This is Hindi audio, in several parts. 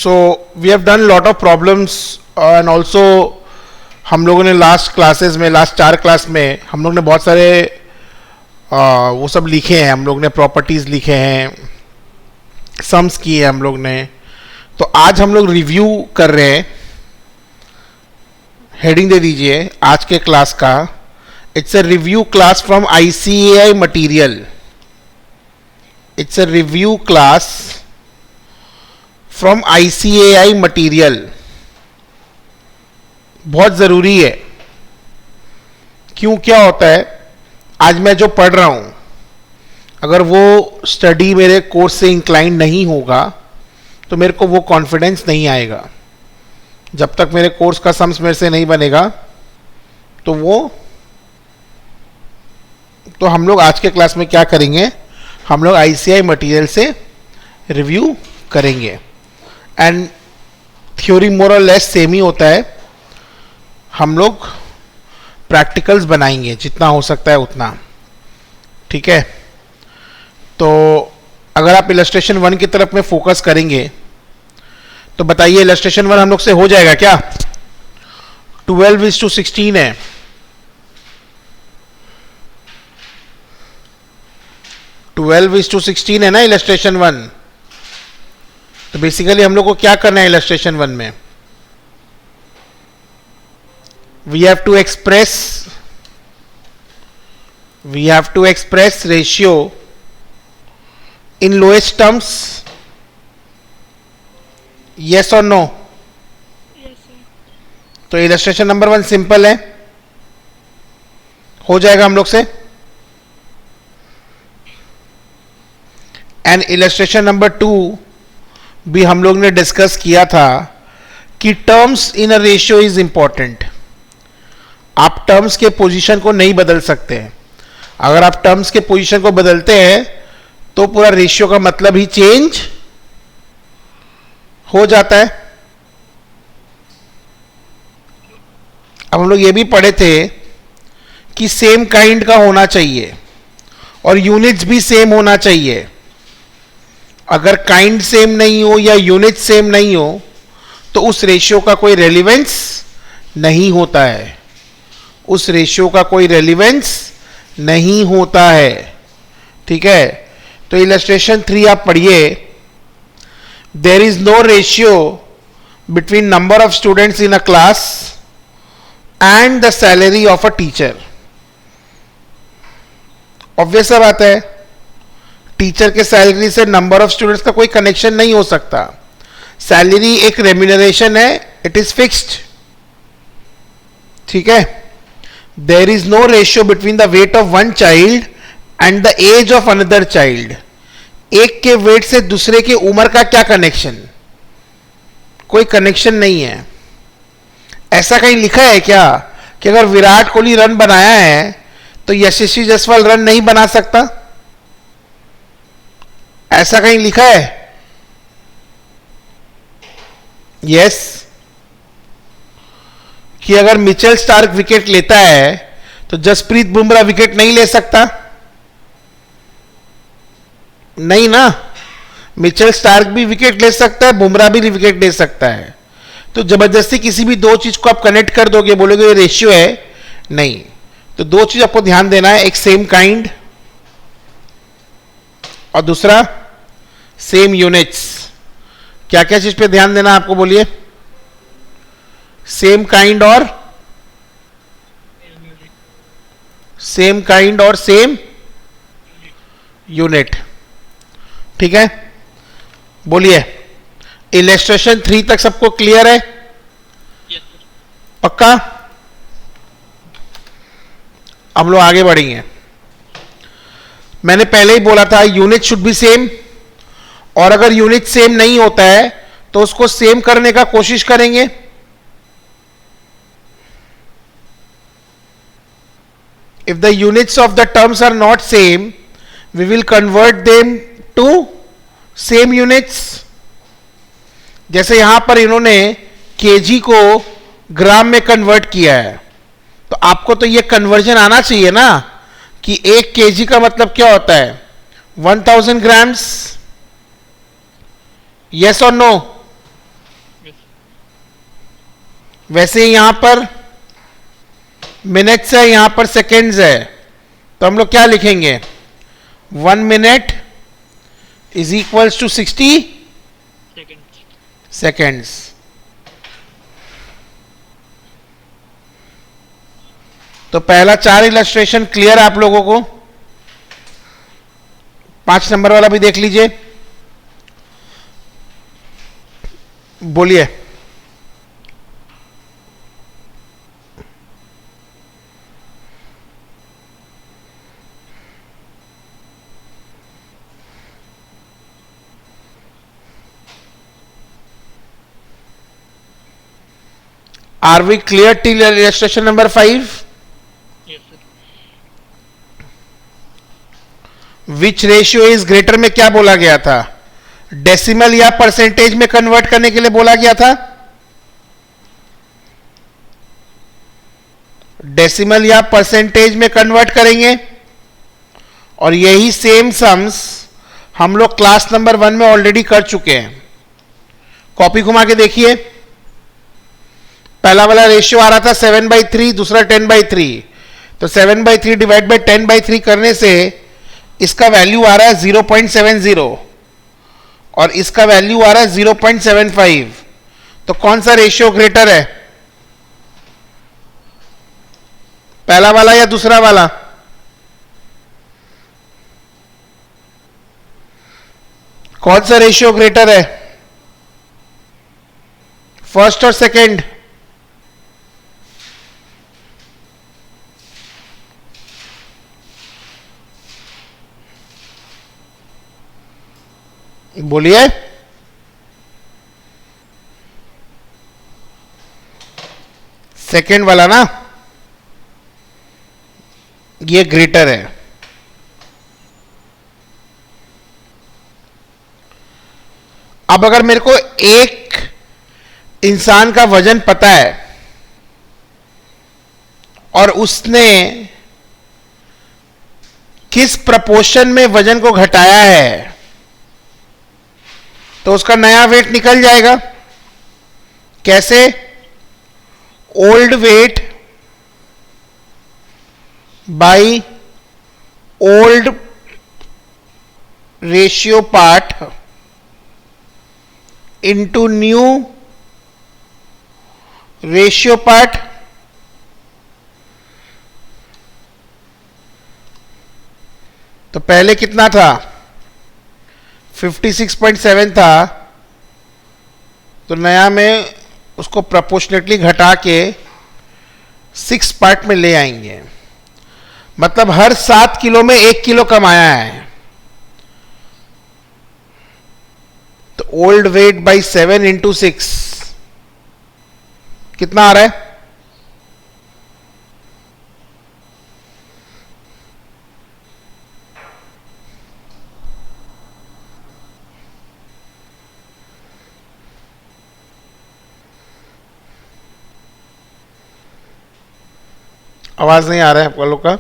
So we have done lot of problems and also हम लोगों ने लास्ट क्लासेस में, लास्ट 4 क्लास में हम लोग ने बहुत सारे वो सब लिखे हैं. हम लोग ने प्रॉपर्टीज लिखे हैं, सम्स किए हम लोग ने. तो आज हम लोग रिव्यू कर रहे हैं. हेडिंग दे दीजिए आज के क्लास का. It's a review class from ICAI material. It's a review class from ICAI material. बहुत जरूरी है. क्यों, क्या होता है, आज मैं जो पढ़ रहा हूं अगर वो स्टडी मेरे कोर्स से इंक्लाइन नहीं होगा तो मेरे को वो कॉन्फिडेंस नहीं आएगा. जब तक मेरे कोर्स का सम्स मेरे से नहीं बनेगा तो हम लोग आज के क्लास में क्या करेंगे, हम लोग ICAI मटेरियल से रिव्यू करेंगे. एंड थ्योरी मोर और लेस सेम ही होता है. हम लोग प्रैक्टिकल्स बनाएंगे जितना हो सकता है उतना. ठीक है, तो अगर आप इलस्ट्रेशन 1 की तरफ में फोकस करेंगे तो बताइए इलस्ट्रेशन 1 हम लोग से हो जाएगा क्या? 12:16 है. 12:16 है ना इलस्ट्रेशन 1. तो बेसिकली हम लोग को क्या करना है इलस्ट्रेशन 1 में? we have to express ratio in lowest terms. yes or no? Yes, sir. तो इलस्ट्रेशन नंबर 1 सिंपल है, हो जाएगा हम लोग से. एंड इलस्ट्रेशन नंबर 2 भी हम लोग ने डिस्कस किया था कि terms in a ratio is important. आप टर्म्स के पोजीशन को नहीं बदल सकते हैं. अगर आप टर्म्स के पोजीशन को बदलते हैं तो पूरा रेशियो का मतलब ही चेंज हो जाता है. अब हम लोग ये भी पढ़े थे कि सेम काइंड का होना चाहिए और यूनिट्स भी सेम होना चाहिए. अगर काइंड सेम नहीं हो या यूनिट सेम नहीं हो तो उस रेशियो का कोई रेलिवेंस नहीं होता है. उस रेशियो का कोई रेलिवेंस नहीं होता है. ठीक है, तो इलस्ट्रेशन 3 आप पढ़िए. There is no ratio between number of students in a class and the salary of a teacher. Obvious सा बात है, टीचर के सैलरी से नंबर ऑफ स्टूडेंट्स का कोई कनेक्शन नहीं हो सकता. सैलरी एक रेम्यूनरेशन है, इट इज फिक्स्ड. ठीक है, there is no ratio between the weight of one child and the age of another child. एक के वेट से दूसरे के उम्र का क्या कनेक्शन? कोई कनेक्शन नहीं है. ऐसा कहीं लिखा है क्या कि अगर विराट कोहली रन बनाया है तो यशस्वी जायसवाल रन नहीं बना सकता? ऐसा कहीं लिखा है? यस. कि अगर मिचेल स्टार्क विकेट लेता है तो जसप्रीत बुमराह विकेट नहीं ले सकता? नहीं ना. मिचेल स्टार्क भी विकेट ले सकता है, बुमराह भी विकेट ले सकता है. तो जबरदस्ती किसी भी दो चीज को आप कनेक्ट कर दोगे, बोलोगे ये रेशियो है, नहीं. तो दो चीज आपको ध्यान देना है, एक सेम काइंड और दूसरा सेम यूनिट्स. क्या क्या चीज पे ध्यान देना आपको, बोलिए? सेम काइंड और सेम यूनिट. ठीक है, बोलिए. इलस्ट्रेशन 3 तक सबको क्लियर है? Yes, sir. पक्का? हम लोग आगे बढ़ेंगे. मैंने पहले ही बोला था यूनिट शुड बी सेम, और अगर यूनिट सेम नहीं होता है तो उसको सेम करने का कोशिश करेंगे. If the units of the terms are not same we will convert them to same units. जैसे यहां पर इन्होंने केजी को ग्राम में कन्वर्ट किया है, तो आपको तो ये कन्वर्जन आना चाहिए ना कि 1 केजी का मतलब क्या होता है? 1000 ग्राम्स. यस और नो? वैसे यहां पर मिनट्स है, यहां पर सेकेंड्स है, तो हम लोग क्या लिखेंगे? 1 minute is equals to 60 second. Seconds. तो पहला 4 इलस्ट्रेशन क्लियर आप लोगों को? 5 नंबर वाला भी देख लीजिए, बोलिए। Are we clear till illustration number 5? Yes sir. Which ratio is greater में क्या बोला गया था? डेसिमल या परसेंटेज में कन्वर्ट करने के लिए बोला गया था? डेसिमल या परसेंटेज में कन्वर्ट करेंगे, और यही सेम सम्स हम लोग क्लास नंबर 1 में ऑलरेडी कर चुके हैं। कॉपी घुमा के देखिए, पहला वाला रेशियो आ रहा था 7/3, दूसरा 10/3, तो 7/3 डिवाइड बाई 10/3 करने से इसका वैल्यू आ रहा है 0.70 और इसका वैल्यू आ रहा है 0.75। तो कौन सा रेशियो ग्रेटर है, पहला वाला या दूसरा वाला? कौन सा रेशियो ग्रेटर है, फर्स्ट और सेकंड? बोलिए। सेकंड वाला ना, ये ग्रेटर है। अब अगर मेरे को एक इंसान का वजन पता है और उसने किस प्रपोर्शन में वजन को घटाया है, तो उसका नया वेट निकल जाएगा। कैसे? Old weight by old ratio part into new ratio part. तो पहले कितना था, 56.7 था, तो नया में उसको प्रोपोर्शनेटली घटा के 6 पार्ट में ले आएंगे। मतलब हर 7 किलो में 1 किलो कम आया है। तो ओल्ड वेट बाई 7 इंटू 6 कितना आ रहा है? आवाज नहीं आ रहा है आप लोग का?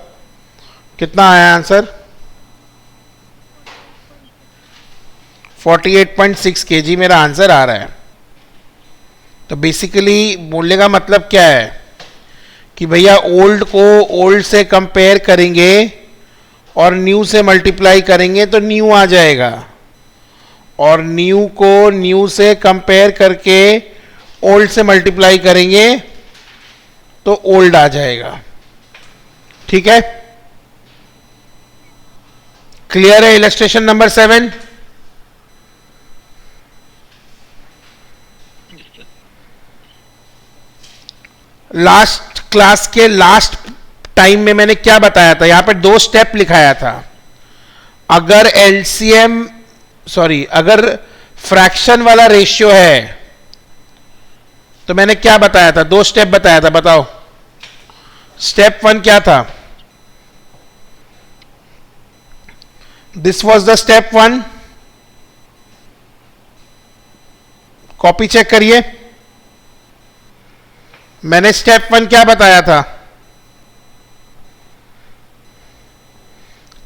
कितना आया आंसर? 48.6 kg मेरा आंसर आ रहा है। तो बेसिकली बोलने का मतलब क्या है कि भैया ओल्ड को ओल्ड से कंपेयर करेंगे और न्यू से मल्टीप्लाई करेंगे तो न्यू आ जाएगा, और न्यू को न्यू से कंपेयर करके ओल्ड से मल्टीप्लाई करेंगे तो ओल्ड आ जाएगा। ठीक है, क्लियर है इलस्ट्रेशन नंबर 7? लास्ट क्लास के लास्ट टाइम में मैंने क्या बताया था, यहां पर 2 स्टेप लिखाया था। अगर एलसीएम अगर फ्रैक्शन वाला रेशियो है तो मैंने क्या बताया था, 2 स्टेप बताया था, बताओ। स्टेप 1 क्या था? This was the step 1। Copy check करिए, मैंने स्टेप 1 क्या बताया था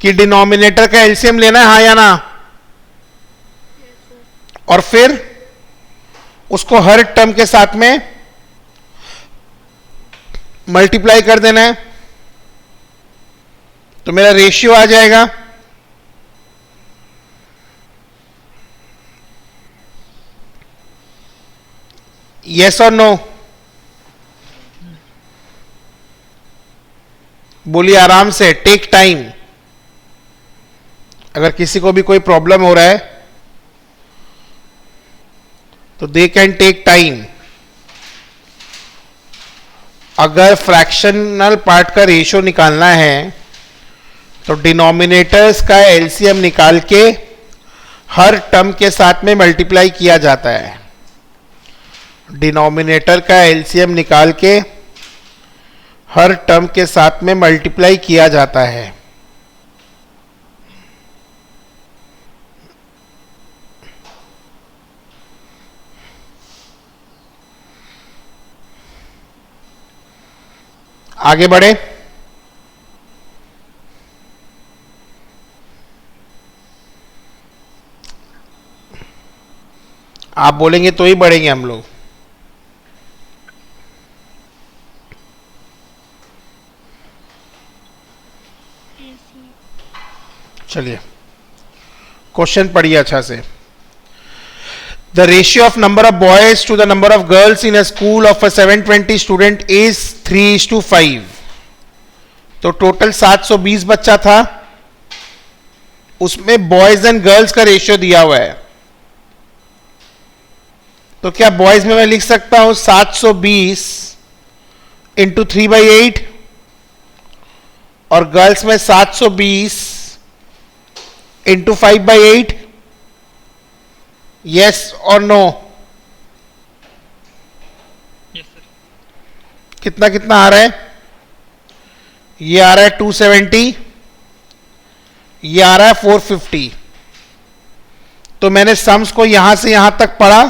कि डिनोमिनेटर का एलसीएम लेना है, हाँ या ना? और फिर उसको हर टर्म के साथ में मल्टीप्लाई कर देना है, तो मेरा रेशियो आ जाएगा यस और नो? बोलिए आराम से, टेक टाइम। अगर किसी को भी कोई प्रॉब्लम हो रहा है तो दे कैन टेक टाइम। अगर फ्रैक्शनल पार्ट का रेशियो निकालना है तो डिनोमिनेटर्स का एलसीएम निकाल के हर टर्म के साथ में मल्टीप्लाई किया जाता है। डिनोमिनेटर का एलसीएम निकाल के हर टर्म के साथ में मल्टीप्लाई किया जाता है। आगे बढ़े। आप बोलेंगे तो ही बढ़ेंगे हम लोग। चलिए क्वेश्चन पढ़िए अच्छा से। The ratio of number of boys to the number of girls in a school of a 720 student is 3:5। तो टोटल 720 बच्चा था, उसमें बॉयज एंड गर्ल्स का रेशियो दिया हुआ है। तो क्या बॉयज में मैं लिख सकता हूं 720 इंटू 3/8 और गर्ल्स में 720 इंटू 5/8? यस और नो? Yes sir. कितना कितना आ रहा है? ये आ रहा है 270, ये आ रहा है 450। तो मैंने सम्स को यहां से यहां तक पढ़ा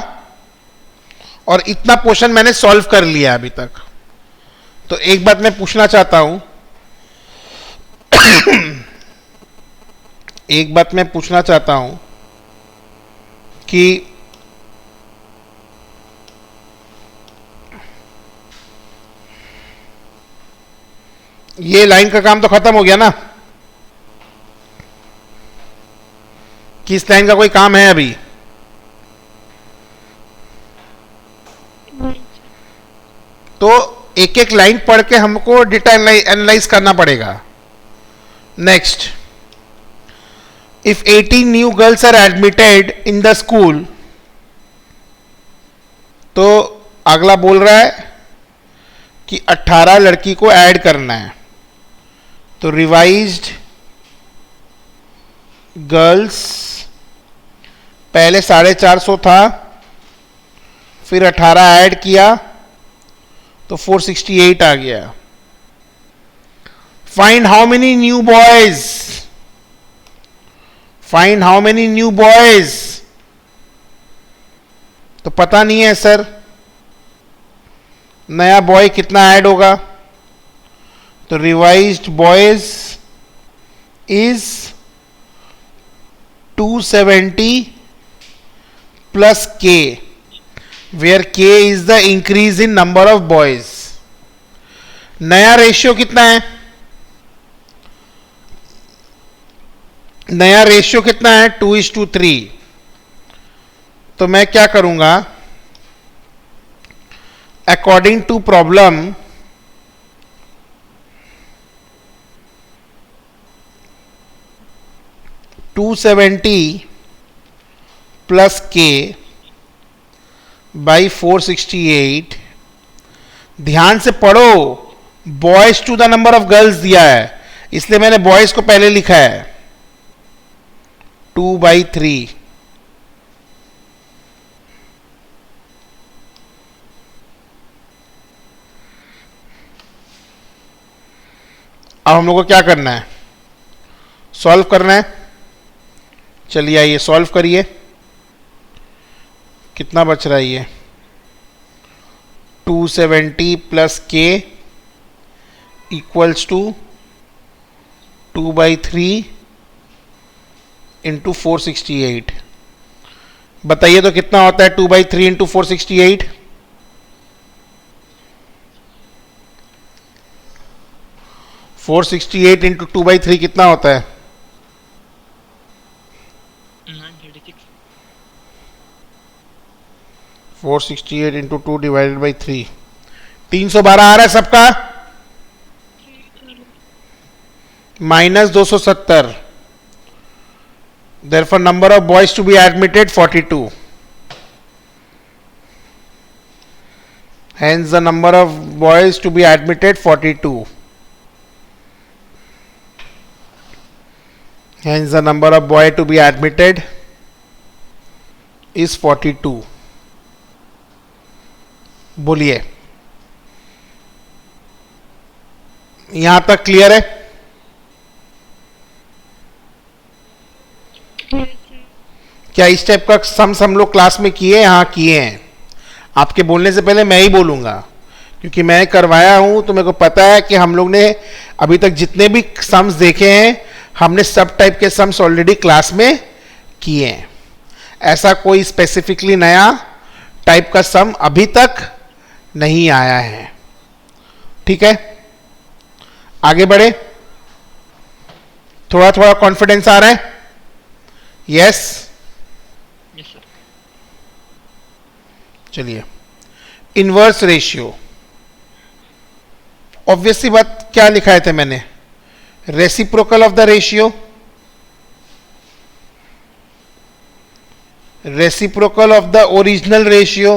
और इतना पोर्शन मैंने सॉल्व कर लिया अभी तक। तो एक बात मैं पूछना चाहता हूं एक बात मैं पूछना चाहता हूं कि ये लाइन का काम तो खत्म हो गया ना? कि इस लाइन का कोई काम है अभी? तो एक एक लाइन पढ़ के हमको डेटा एनालाइज करना पड़ेगा। Next, if 18 new girls are admitted in the school, तो अगला बोल रहा है कि 18 लड़की को ऐड करना है। तो रिवाइज्ड गर्ल्स पहले 450 था, फिर 18 ऐड किया तो 468 आ गया। Find how many new boys, find how many new boys. तो पता नहीं है सर, नया बॉय कितना ऐड होगा? तो रिवाइज्ड बॉयज इज 270 प्लस के, वेयर के is the increase in number of boys. नया रेशियो कितना है? नया रेशियो कितना है? 2:3। तो मैं क्या करूंगा, अकॉर्डिंग टू प्रॉब्लम (270 प्लस के बाई 468), ध्यान से पढ़ो, boys to the number of girls दिया है, इसलिए मैंने बॉयज को पहले लिखा है 2/3। अब हम लोग को क्या करना है? सॉल्व करना है। चलिए आइए सॉल्व करिए। कितना बच रहा है ये? 270 प्लस के इक्वल्स टू 2/3 इंटू 468। बताइए तो कितना होता है 2/3 इंटू 468? 468 इंटू 2/3 कितना होता है? 936. 468 इंटू 2 डिवाइडेड बाई 3, 312 आ रहा है सबका, minus 270. Therefore number of boys to be admitted 42. Hence the number of boys to be admitted 42. Hence the number of boy to be admitted is 42. बोलिए, यहां तक क्लियर है? क्या इस टाइप का सम्स हम लोग क्लास में किए हैं? हाँ किए हैं. आपके बोलने से पहले मैं ही बोलूंगा, क्योंकि मैं करवाया हूं तो मेरे को पता है कि हम लोग ने अभी तक जितने भी सम्स देखे हैं हमने सब टाइप के सम्स ऑलरेडी क्लास में किए हैं. ऐसा कोई स्पेसिफिकली नया टाइप का सम अभी तक नहीं आया है. ठीक है, आगे बढ़े. थोड़ा थोड़ा कॉन्फिडेंस आ रहा है? यस. Yes, sir. चलिए, इनवर्स रेशियो. ऑब्वियसली बात, क्या लिखा थे मैंने? Reciprocal of the ratio. Reciprocal of the original ratio.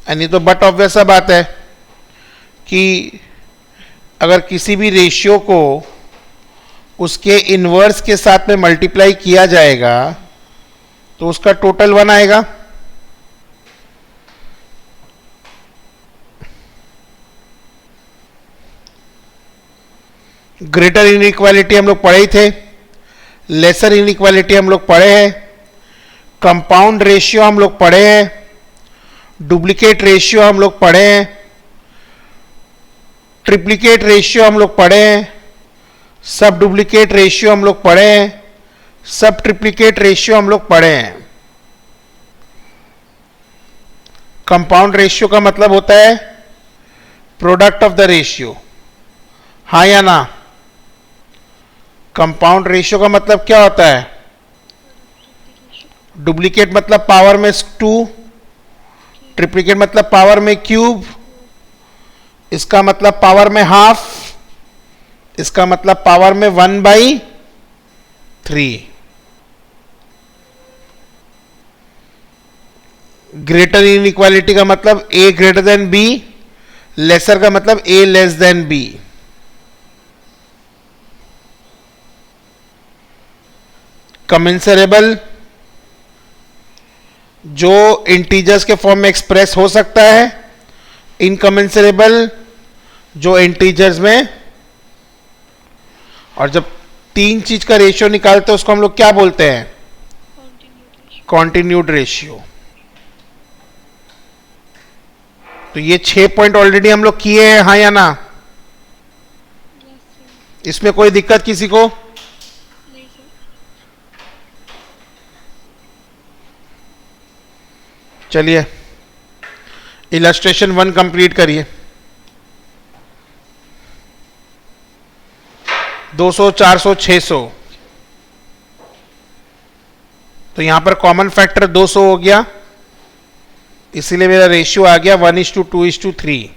यानी तो बट ऑब्वियस बात है कि अगर किसी भी रेशियो को उसके इनवर्स के साथ में मल्टीप्लाई किया जाएगा तो उसका टोटल 1 आएगा. ग्रेटर इनइक्वालिटी हम लोग पढ़े ही थे, लेसर इनइक्वालिटी हम लोग पढ़े हैं, कंपाउंड रेशियो हम लोग पढ़े हैं, डुप्लीकेट रेशियो हम लोग पढ़े हैं, ट्रिप्लीकेट रेशियो हम लोग पढ़े हैं, सब डुप्लीकेट रेशियो हम लोग पढ़े हैं, सब ट्रिप्लीकेट रेशियो हम लोग पढ़े हैं. कंपाउंड रेशियो का मतलब होता है प्रोडक्ट ऑफ द रेशियो. हाँ या ना? कंपाउंड रेशियो का मतलब क्या होता है? डुप्लीकेट मतलब पावर में 2, ट्रिप्लीकेट मतलब पावर में क्यूब, इसका मतलब पावर में हाफ, इसका मतलब पावर में 1/3. ग्रेटर इनइक्वालिटी का मतलब ए ग्रेटर देन बी, लेसर का मतलब ए लेस देन बी. कमेंसरेबल जो इंटीजर्स के फॉर्म में एक्सप्रेस हो सकता है, इनकमेंसरेबल जो इंटीजर्स में. और जब 3 चीज का रेशियो निकालते हैं उसको हम लोग क्या बोलते हैं? Continued ratio. तो ये 6 पॉइंट ऑलरेडी हम लोग किए हैं, हाँ या ना? इसमें कोई दिक्कत किसी को? नहीं सर. चलिए, इलस्ट्रेशन 1 कंप्लीट करिए. 200, 400, 600. तो यहां पर कॉमन फैक्टर 200 हो गया, इसीलिए मेरा रेशियो आ गया 1:2:3.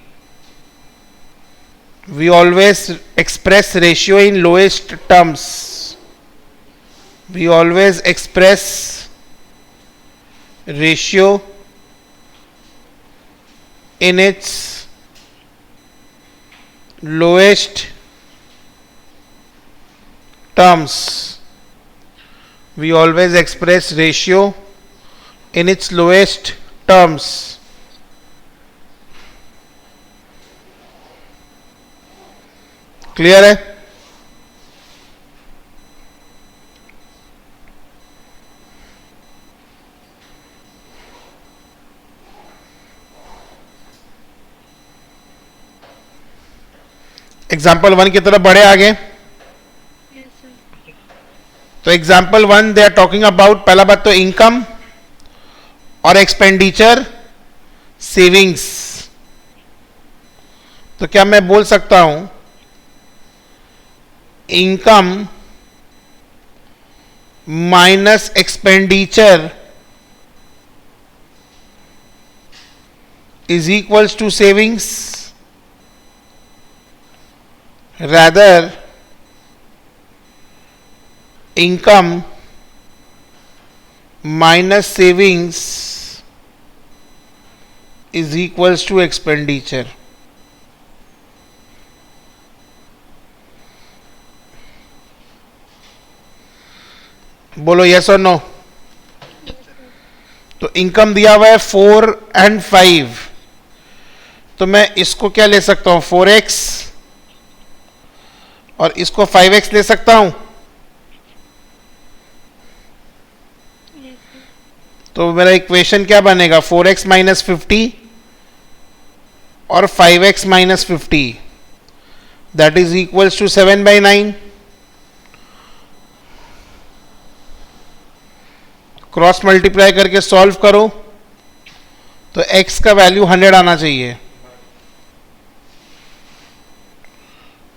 We always express ratio in lowest terms. We always express ratio in its lowest terms. We always express ratio in its lowest terms. Clear है? एग्जाम्पल 1 की तरफ बढ़े आगे. Yes, sir. तो example 1 they are talking about, पहला बात तो इनकम और एक्सपेंडिचर सेविंग्स, तो क्या मैं बोल सकता हूं income minus expenditure is equals to savings? Rather, income minus savings is equals to expenditure. बोलो यस और नो। Yes, sir. तो इनकम दिया हुआ है 4 and 5, तो मैं इसको क्या ले सकता हूं 4x और इसको 5x ले सकता हूं। Yes, sir. तो मेरा इक्वेशन क्या बनेगा 4x माइनस 50 और 5x minus 50, that is equals to 7/9। Cross multiply करके सॉल्व करो तो x का वैल्यू 100 आना चाहिए।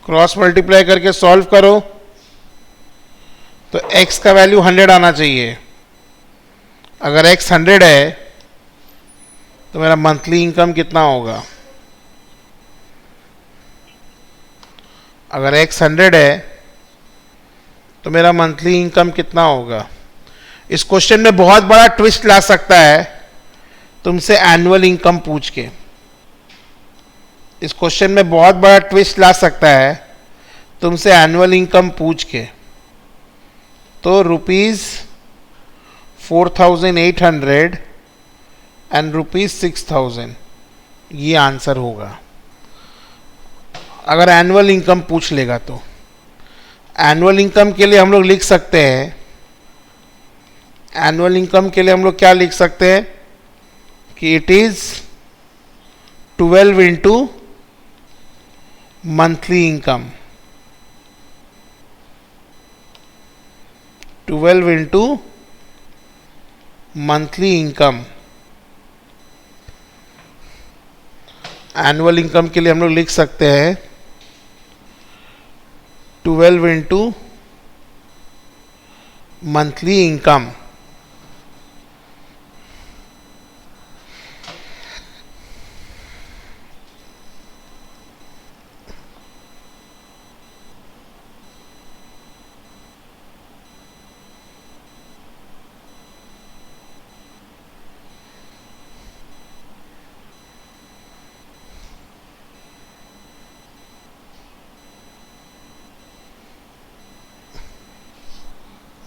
क्रॉस मल्टीप्लाई करके सॉल्व करो तो x का वैल्यू 100 आना चाहिए। अगर x 100 है तो मेरा मंथली इनकम कितना होगा? अगर x 100 है तो मेरा मंथली इनकम कितना होगा? इस क्वेश्चन में बहुत बड़ा ट्विस्ट ला सकता है तुमसे एनुअल इनकम पूछ के। इस क्वेश्चन में बहुत बड़ा ट्विस्ट ला सकता है तुमसे एनुअल इनकम पूछ के। तो ₹4,800 एंड ₹6,000 ये आंसर होगा अगर एनुअल इनकम पूछ लेगा। तो एनुअल इनकम के लिए हम लोग लिख सकते हैं, एनुअल इनकम के लिए हम लोग क्या लिख सकते हैं कि it is 12 into monthly income, 12 into monthly income. Annual income के लिए हम लोग लिख सकते हैं 12 इंटू मंथली इनकम।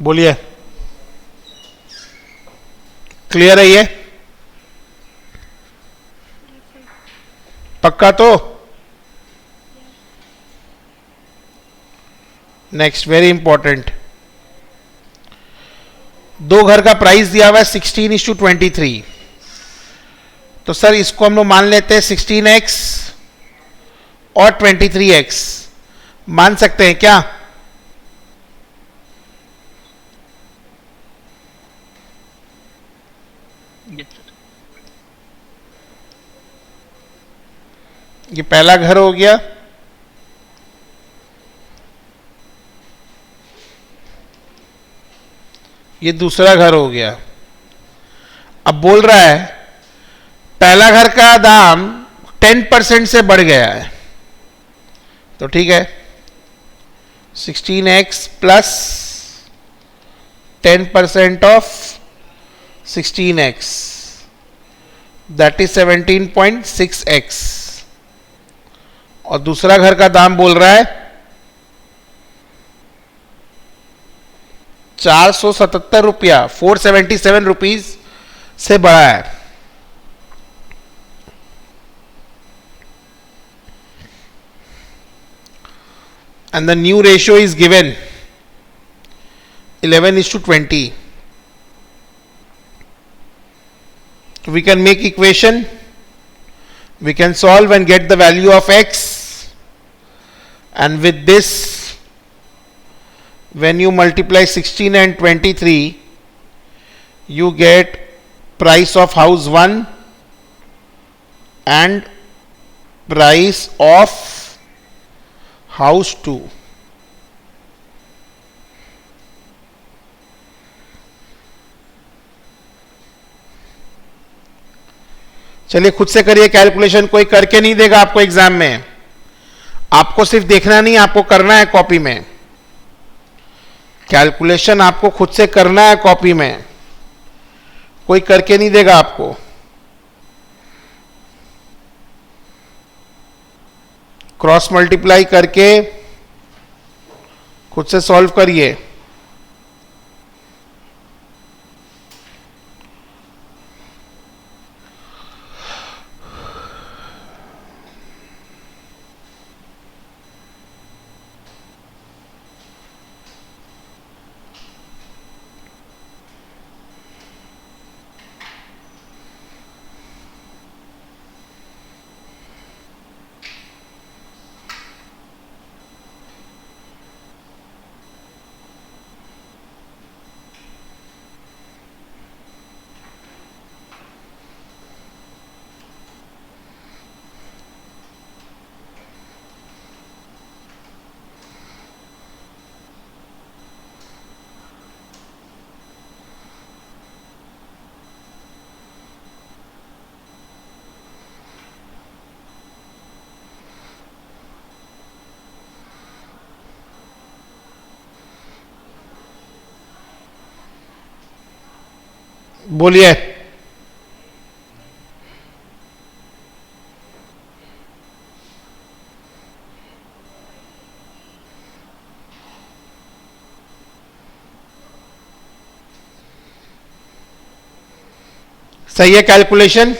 बोलिए, क्लियर है ये? Yes, sir. पक्का तो? Yes. नेक्स्ट वेरी इंपॉर्टेंट, दो घर का प्राइस दिया हुआ है 16:23। तो सर इसको हम लोग मान लेते हैं 16x और 23x मान सकते हैं क्या? Yes, sir. ये पहला घर हो गया, ये दूसरा घर हो गया। अब बोल रहा है पहला घर का दाम 10% से बढ़ गया है, तो ठीक है 16x plus 10% of 16x that is 17.6x। और दूसरा घर का दाम बोल रहा है 477 रुपया, 477 रुपीज से बढ़ा है। And the new ratio is given 11:20. We can make equation, we can solve and get the value of x, and with this when you multiply 16 and 23 you get price of house 1 and price of house 2. चलिए खुद से करिए कैलकुलेशन, कोई करके नहीं देगा आपको एग्जाम में, आपको सिर्फ देखना नहीं, आपको करना है कॉपी में। कैलकुलेशन आपको खुद से करना है कॉपी में, कोई करके नहीं देगा आपको। क्रॉस मल्टीप्लाई करके खुद से सॉल्व करिए। बोलिए। सही है कैलकुलेशन।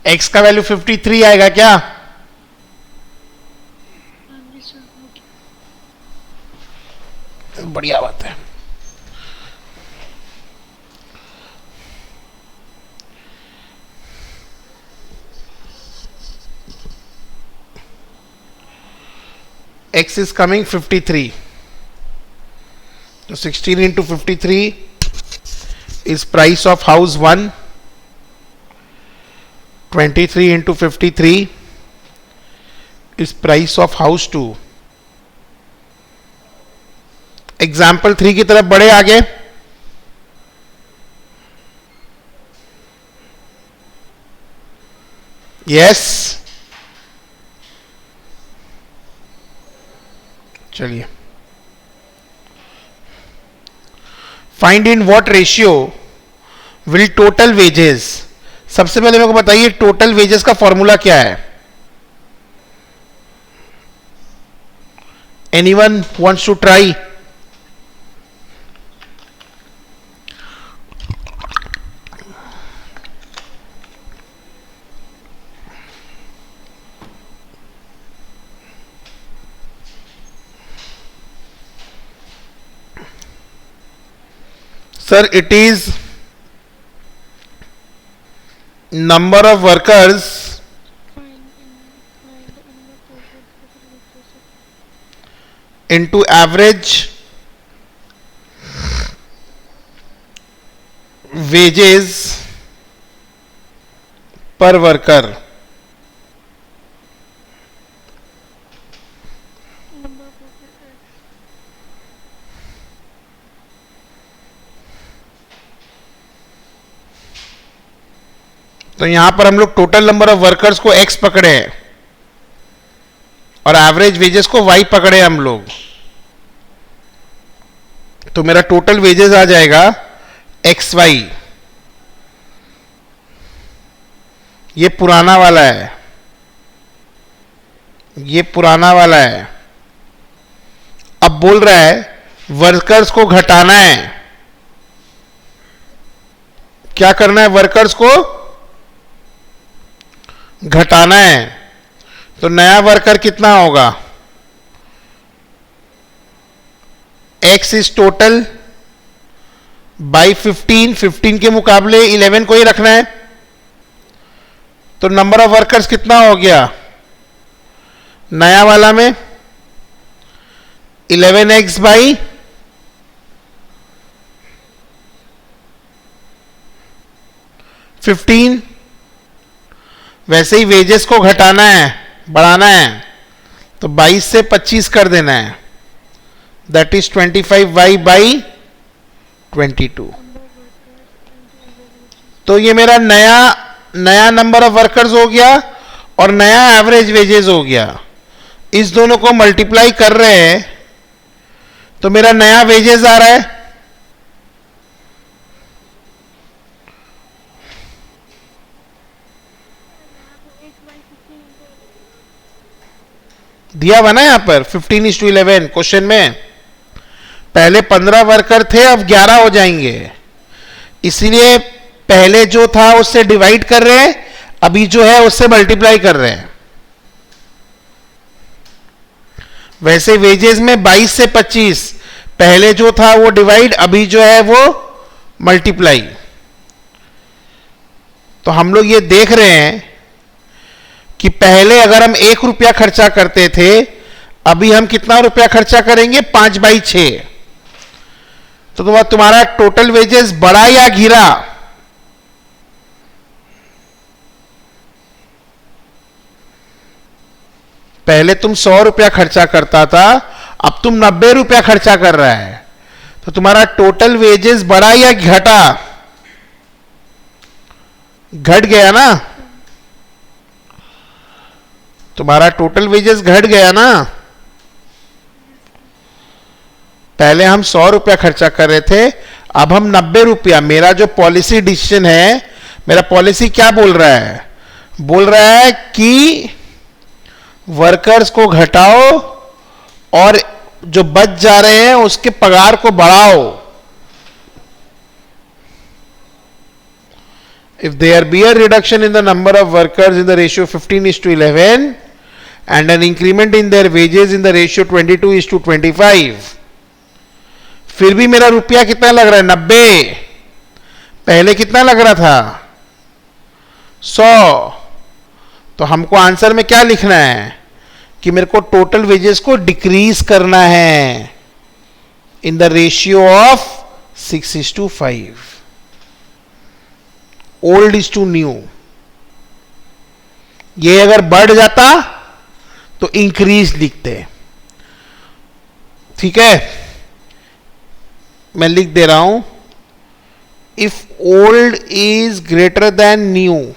x का वैल्यू 53 आएगा क्या? हाँ जी सर, हो गया। बढ़िया बात है। x is coming 53. So 16 into 53 is price of house 1. 23 into 53 is price of house 2. Example 3 की तरफ बढ़े आगे। यस, चलिए। Find in what ratio will total wages. सबसे पहले मेरे को बताइए टोटल वेजेस का फॉर्मूला क्या है? Anyone wants to try? Sir, it is number of workers into average wages per worker. Number of worker तो यहां पर हम लोग टोटल नंबर ऑफ वर्कर्स को x पकड़े हैं और एवरेज वेजेस को y पकड़े हम लोग। तो मेरा टोटल वेजेस आ जाएगा xy। ये पुराना वाला है, ये पुराना वाला है। अब बोल रहा है वर्कर्स को घटाना है। क्या करना है? वर्कर्स को घटाना है। तो नया वर्कर कितना होगा? x is total by 15। 15 के मुकाबले 11 को ही रखना है। तो नंबर ऑफ वर्कर्स कितना हो गया नया वाला में? 11x by 15। 15। वैसे ही वेजेस को घटाना है, बढ़ाना है, तो 22 से 25 कर देना है, दैट इज 25y बाई 22। तो ये मेरा नया नंबर ऑफ वर्कर्स हो गया और नया एवरेज वेजेस हो गया। इस दोनों को मल्टीप्लाई कर रहे हैं तो मेरा नया वेजेस आ रहा है। दिया हुआ ना यहां पर 15:11 क्वेश्चन में। पहले 15 वर्कर थे, अब 11 हो जाएंगे, इसलिए पहले जो था उससे डिवाइड कर रहे हैं, अभी जो है उससे मल्टीप्लाई कर रहे हैं। वैसे वेजेस में 22 से 25, पहले जो था वो डिवाइड, अभी जो है वो मल्टीप्लाई। तो हम लोग ये देख रहे हैं कि पहले अगर हम 1 रुपया खर्चा करते थे, अभी हम कितना रुपया खर्चा करेंगे? 5/6। तो तुम्हारा टोटल वेजेस बढ़ा या गिरा? पहले तुम 100 रुपया खर्चा करता था, अब तुम 90 रुपया खर्चा कर रहा है, तो तुम्हारा टोटल वेजेस बढ़ा या घटा? घट गया ना, तुम्हारा टोटल वेजेस घट गया ना। पहले हम 100 रुपया खर्चा कर रहे थे, अब हम 90 रुपया। मेरा जो पॉलिसी डिसीजन है, मेरा पॉलिसी क्या बोल रहा है? बोल रहा है कि वर्कर्स को घटाओ और जो बच जा रहे हैं उसके पगार को बढ़ाओ। If there be a reduction in the number of workers in the ratio 15:11 and an increment in their wages in the ratio 22:25, फिर भी मेरा रुपया कितना लग रहा है? 90। पहले कितना लग रहा था? 100। तो हमको आंसर में क्या लिखना है कि मेरे को टोटल वेजेस को डिक्रीज करना है in the ratio of 6:5, old is to new. ये अगर बढ़ जाता तो इंक्रीज लिखते। ठीक है, मैं लिख दे रहा हूं, if old is greater than new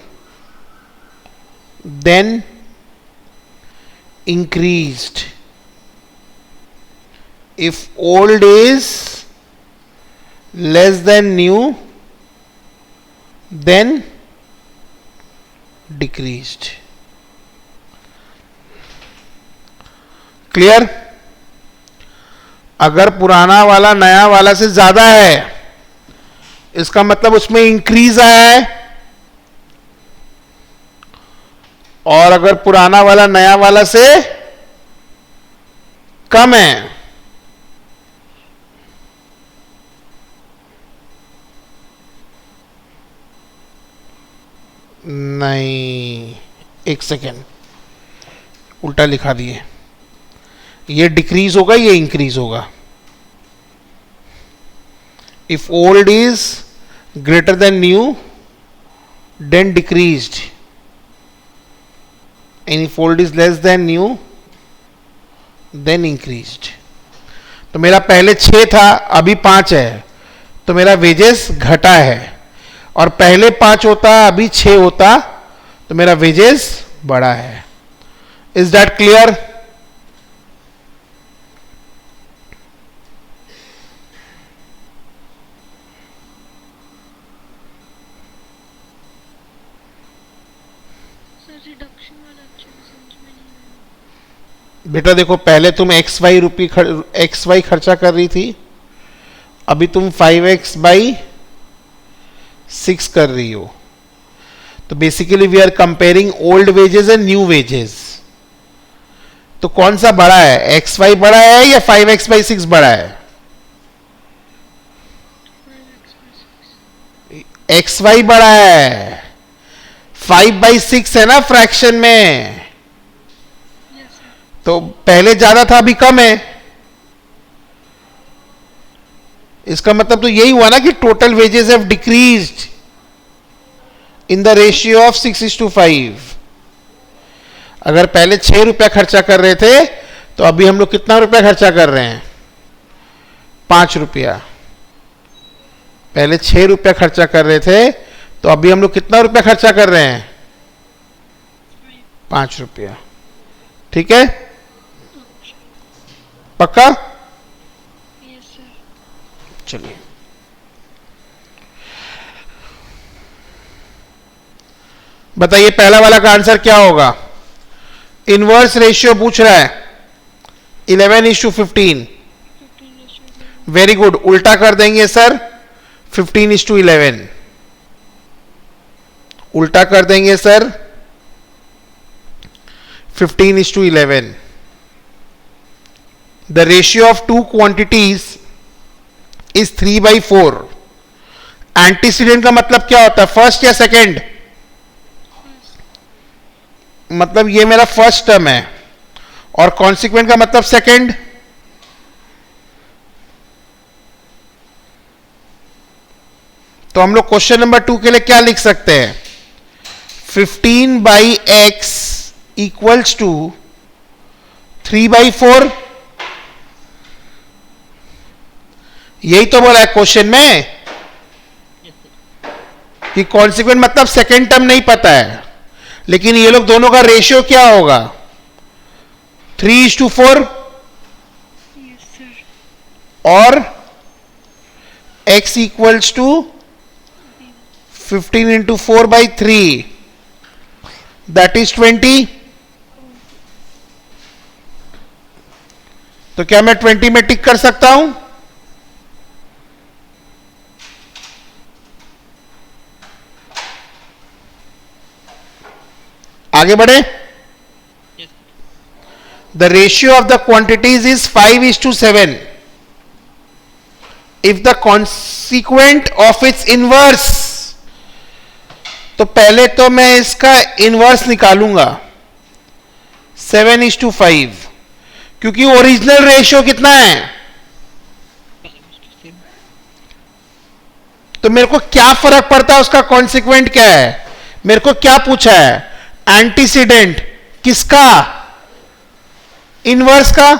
then increased. If old is less than new, then decreased. Clear? अगर पुराना वाला नया वाला से ज्यादा है, इसका मतलब उसमें इंक्रीज आया है, और अगर पुराना वाला नया वाला से कम है, नहीं, एक सेकेंड, उल्टा लिखा दिए। ये डिक्रीज होगा, ये इंक्रीज होगा। If old is greater than new then decreased, and if old is less than new then increased. तो मेरा पहले 6 था, अभी 5 है, तो मेरा वेजेस घटा है। और पहले 5 होता, अभी 6 होता, तो मेरा वेजेस बढ़ा है। Is that clear? बेटा देखो, पहले तुम एक्स वाई खर्चा कर रही थी, अभी तुम 5x/6 कर रही हो। तो basically we are comparing old wages and new wages. तो कौन सा बड़ा है? एक्स वाई बड़ा है या 5x/6 बड़ा है? एक्स वाई बड़ा है, 5/6 है ना फ्रैक्शन में, तो पहले ज्यादा था, अभी कम है। इसका मतलब तो यही हुआ ना कि total wages have decreased. In the ratio of 6:5। अगर पहले 6 रुपया खर्चा कर रहे थे तो अभी हम लोग कितना रुपया खर्चा कर रहे हैं? 5 रुपया। पहले 6 रुपया खर्चा कर रहे थे तो अभी हम लोग कितना रुपया खर्चा कर रहे हैं? 5 रुपया। ठीक है, पक्का? Yes, sir. चलिए, बताइए पहला वाला का आंसर क्या होगा? इनवर्स रेशियो पूछ रहा है, 11:15। 15:11. वेरी गुड, उल्टा कर देंगे सर, 15:11। उल्टा कर देंगे sir, 15:11। The ratio of two quantities is 3/4। Antecedent का मतलब क्या होता है? फर्स्ट या सेकंड? मतलब ये मेरा फर्स्ट टर्म है और कॉन्सिक्वेंट का मतलब सेकंड। तो हम लोग क्वेश्चन नंबर 2 के लिए क्या लिख सकते हैं? 15/x equals to 3/4। यही तो बोला है क्वेश्चन में कि कॉन्सिक्वेंट मतलब सेकेंड टर्म नहीं पता है, लेकिन ये लोग दोनों का रेशियो क्या होगा? 3:4 Yes, sir. और x equals to 15 into 4/3, that is 20। तो क्या मैं 20 में टिक कर सकता हूं? आगे बढ़े। The ratio of the quantities is 5:7। If the consequent of its inverse, तो पहले तो मैं इसका इनवर्स निकालूंगा 7:5, क्योंकि ओरिजिनल रेशियो कितना है? तो मेरे को क्या फर्क पड़ता है उसका कॉन्सिक्वेंट क्या है? मेरे को क्या पूछा है? एंटीसीडेंट किसका? इनवर्स का।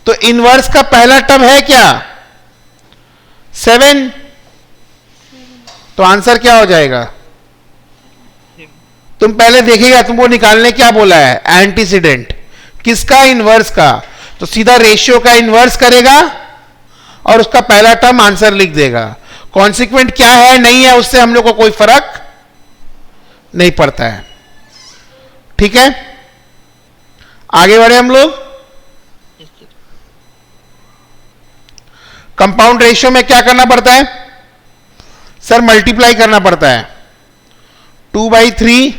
तो इनवर्स का पहला टर्म है क्या? 7। तो आंसर क्या हो जाएगा? तुम पहले देखिएगा, तुमको निकालने क्या बोला है? एंटीसीडेंट किसका? इनवर्स का। तो सीधा रेशियो का इनवर्स करेगा और उसका पहला टर्म आंसर लिख देगा। कॉन्सिक्वेंट क्या है नहीं है उससे हम लोग को कोई फर्क नहीं पड़ता है। ठीक है, आगे बढ़े हम लोग। कंपाउंड रेशियो में क्या करना पड़ता है? सर मल्टीप्लाई करना पड़ता है। 2/3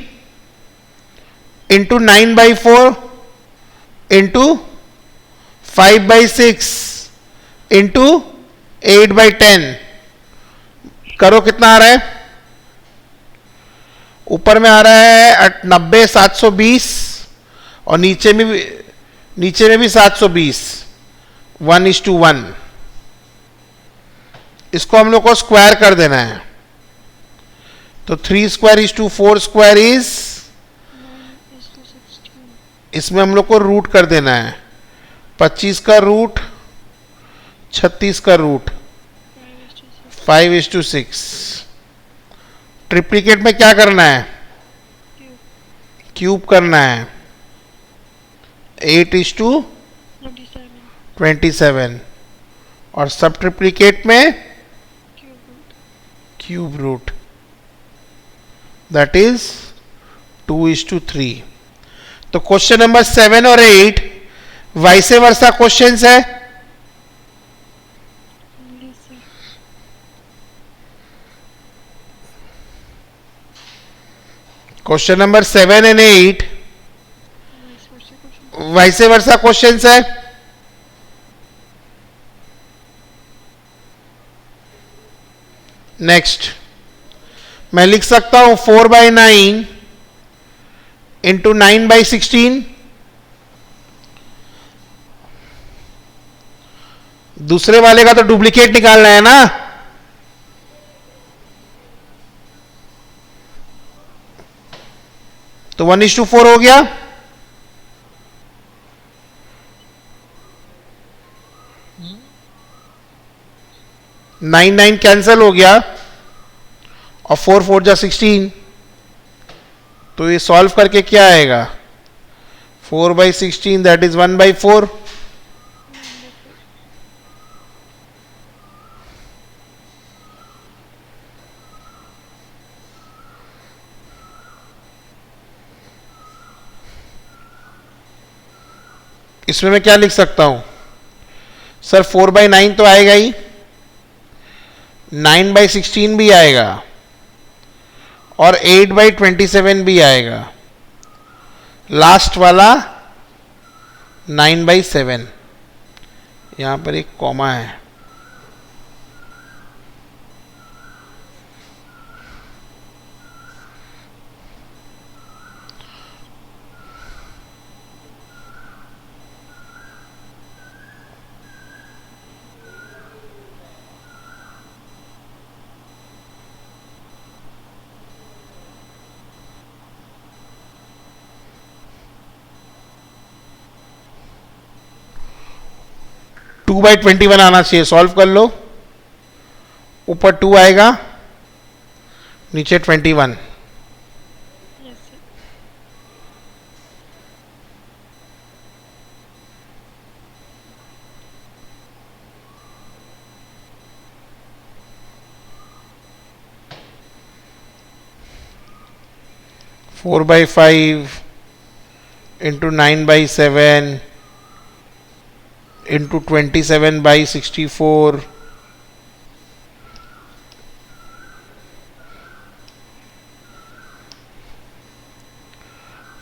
इंटू 9/4 इंटू 5/6 इंटू 8/10। करो, कितना आ रहा है? ऊपर में आ रहा है 90,720 और नीचे में भी 720। 1:1। इसको हम लोग को स्क्वायर कर देना है। तो 3² इज 9:16. इसमें हम लोग को रूट कर देना है। 25 का रूट, 36 का रूट, 5:6. 5:6। ट्रिप्लिकेट में क्या करना है? Cube. क्यूब करना है। 8:27। 27. और सब ट्रिप्लिकेट में Cube root. Cube root, that is 2:3। तो क्वेश्चन नंबर 7 और 8 वाइसे वर्सा क्वेश्चंस है। Yes, sir. Question number 7 and 8 Vice versa question. Vice versa questions है। नेक्स्ट मैं लिख सकता हूं 4/9 इंटू 9/16। दूसरे वाले का तो डुप्लीकेट निकालना है ना। तो 1:4 हो गया। 9 कैंसिल हो गया और 4 4 जा 16। तो ये सॉल्व करके क्या आएगा? 4/16 दैट इज 1/4। 1/4. इसमें मैं क्या लिख सकता हूं सर? 4/9 तो आएगा ही, 9/16 भी आएगा और 8/27 भी आएगा। लास्ट वाला 9/7। यहां पर एक कॉमा है। टू बाई 21 आना चाहिए। सॉल्व कर लो। ऊपर 2 आएगा, नीचे 21। Yes, sir. 4/5 into 9/7 into 27/64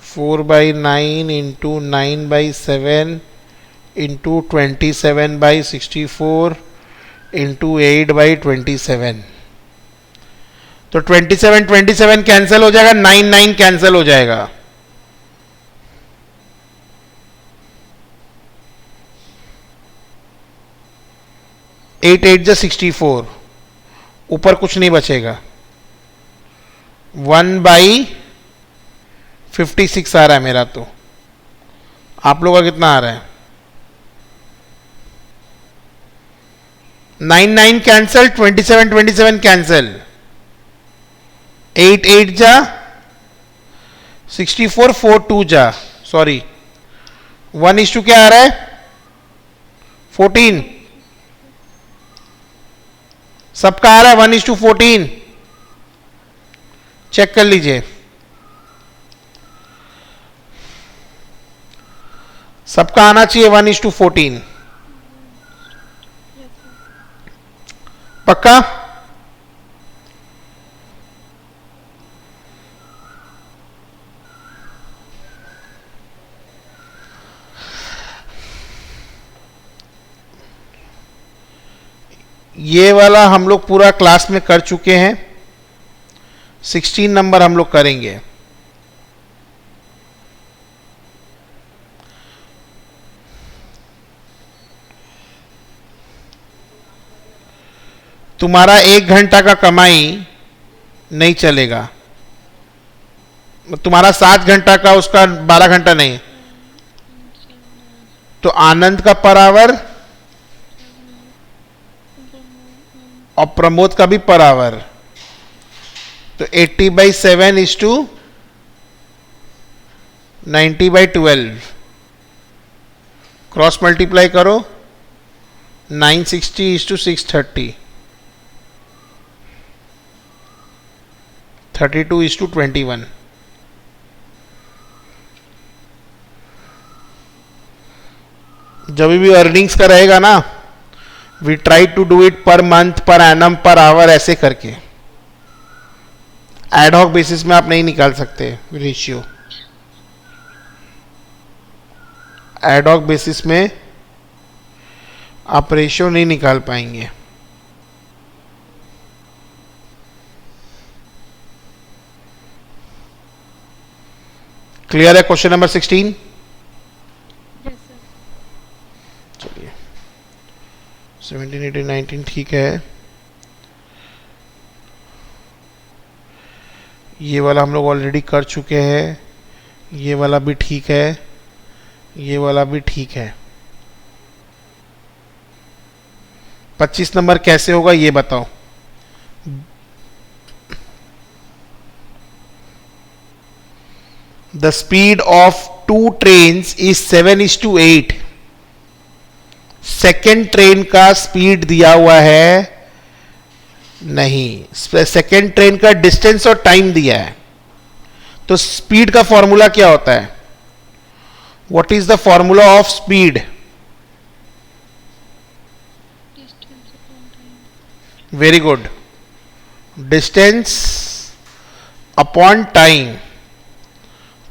4/9 into 9/7 into 27/64 into 8/27। तो 27 कैंसिल हो जाएगा, 9 कैंसिल हो जाएगा। 8 8 जा 64। ऊपर कुछ नहीं बचेगा। 1/56 आ रहा है मेरा। तो आप लोगों का कितना आ रहा है? 9 कैंसिल, 27 कैंसिल, 8 8 जा 64, 4 2 जा, सॉरी 1:2 क्या आ रहा है? 14। सबका आ रहा है 1:14। चेक कर लीजिए। सबका आना चाहिए 1:14। Yes, sir. पक्का? ये वाला हम लोग पूरा क्लास में कर चुके हैं। 16 नंबर हम लोग करेंगे। तुम्हारा 1 घंटा का कमाई नहीं चलेगा। तुम्हारा 7 घंटा का, उसका 12 घंटा नहीं। तो आनंद का पर आवर और प्रमोद का भी पर आवर। तो 80/7 इज टू 90/12। क्रॉस मल्टीप्लाई करो। 960 इज टू 630। 32 is to 21। जब भी अर्निंग्स का रहेगा ना, we try to do it per month, per annum, per hour, ऐसे करके। एडहॉक बेसिस में आप नहीं निकाल सकते रेशियो। एडहॉक बेसिस में आप रेशियो नहीं निकाल पाएंगे। क्लियर है क्वेश्चन नंबर 16? Yes, sir. चलिए 17 18 19 ठीक है। ये वाला हम लोग ऑलरेडी कर चुके हैं। ये वाला भी ठीक है, ये वाला भी ठीक है। 25 नंबर कैसे होगा ये बताओ। The speed of 2 trains is 7:8। Second train का स्पीड दिया हुआ है नहीं, सेकेंड ट्रेन का डिस्टेंस और टाइम दिया है। तो स्पीड का फॉर्मूला क्या होता है? What is the formula of speed? Distance upon time. Very good, distance upon time.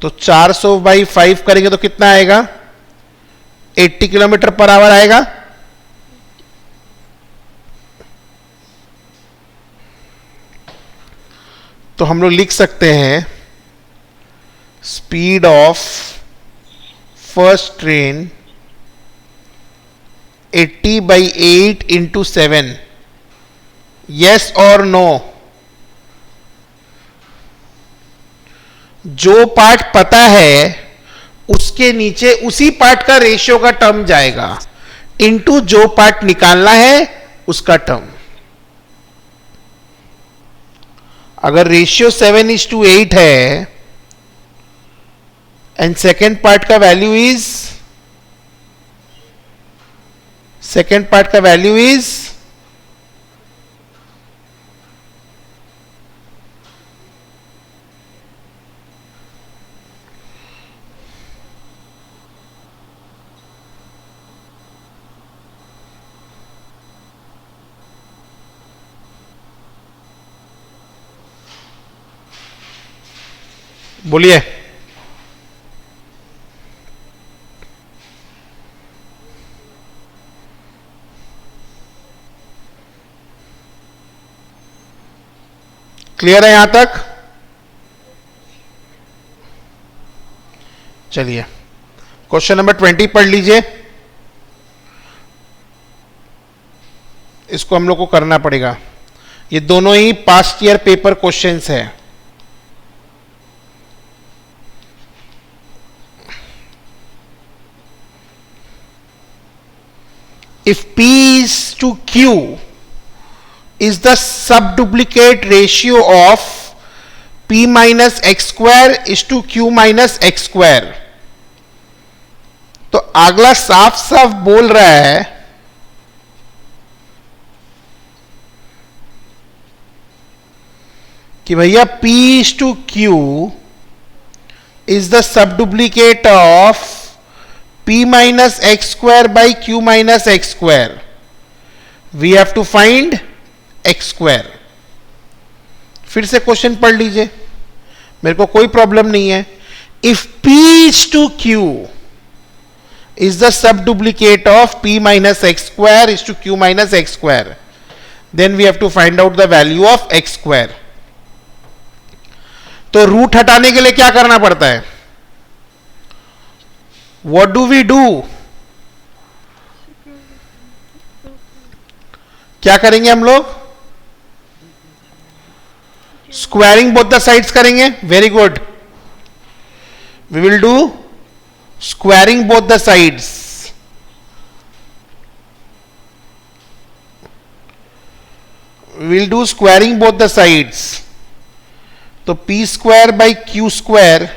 तो 400/5 करेंगे तो कितना आएगा? 80 किलोमीटर पर आवर आएगा। तो हम लोग लिख सकते हैं speed of first train 80/8 into 7। Yes और नो? जो पार्ट पता है उसके नीचे उसी पार्ट का रेशियो का टर्म जाएगा, इंटू जो पार्ट निकालना है उसका टर्म। अगर रेशियो 7:8 है एंड सेकेंड पार्ट का वैल्यू इज बोलिए। क्लियर है यहां तक? चलिए क्वेश्चन नंबर 20 पढ़ लीजिए। इसको हम लोग को करना पड़ेगा। ये दोनों ही पास्ट ईयर पेपर क्वेश्चंस है। If P is to Q is the subduplicate ratio of P minus x square is to Q minus x square। तो अगला साफ साफ बोल रहा है कि भैया P is to Q is the subduplicate of P minus x square by Q minus x square। We have to find x square। फिर से क्वेश्चन पढ़ लीजिए, मेरे को कोई प्रॉब्लम नहीं है। If P is to Q is the subduplicate of P minus x square is to Q minus x square, then we have to find out the value of x square। तो रूट हटाने के लिए क्या करना पड़ता है? What do we do? क्या करेंगे हम लोग? स्क्वायरिंग बोथ द साइड्स करेंगे। Very good, we will do squaring both the sides. Will do squaring both the sides. तो P square by Q square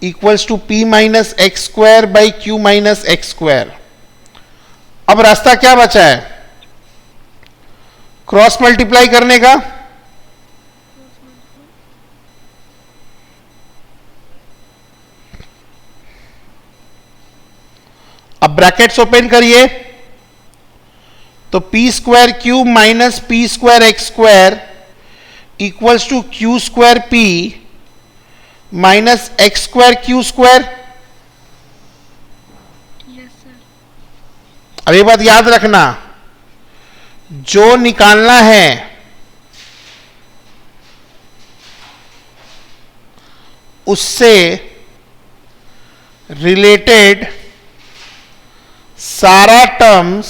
equals to P minus X square by Q minus X square. अब रास्ता क्या बचा है? क्रॉस मल्टीप्लाई करने का। अब ब्रैकेट्स ओपन करिए, तो P square Q minus P square X square equals to Q square P minus X square Q square. Yes, sir. अब ये बात याद रखना, जो निकालना है उससे रिलेटेड सारा टर्म्स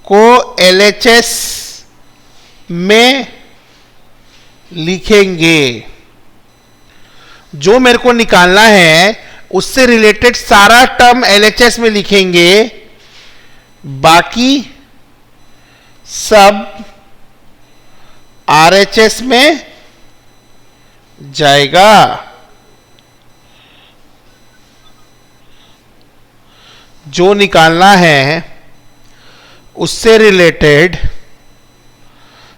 को एलएचएस में लिखेंगे। जो मेरे को निकालना है उससे रिलेटेड सारा टर्म एलएचएस में लिखेंगे, बाकी सब आरएचएस में जाएगा। जो निकालना है उससे रिलेटेड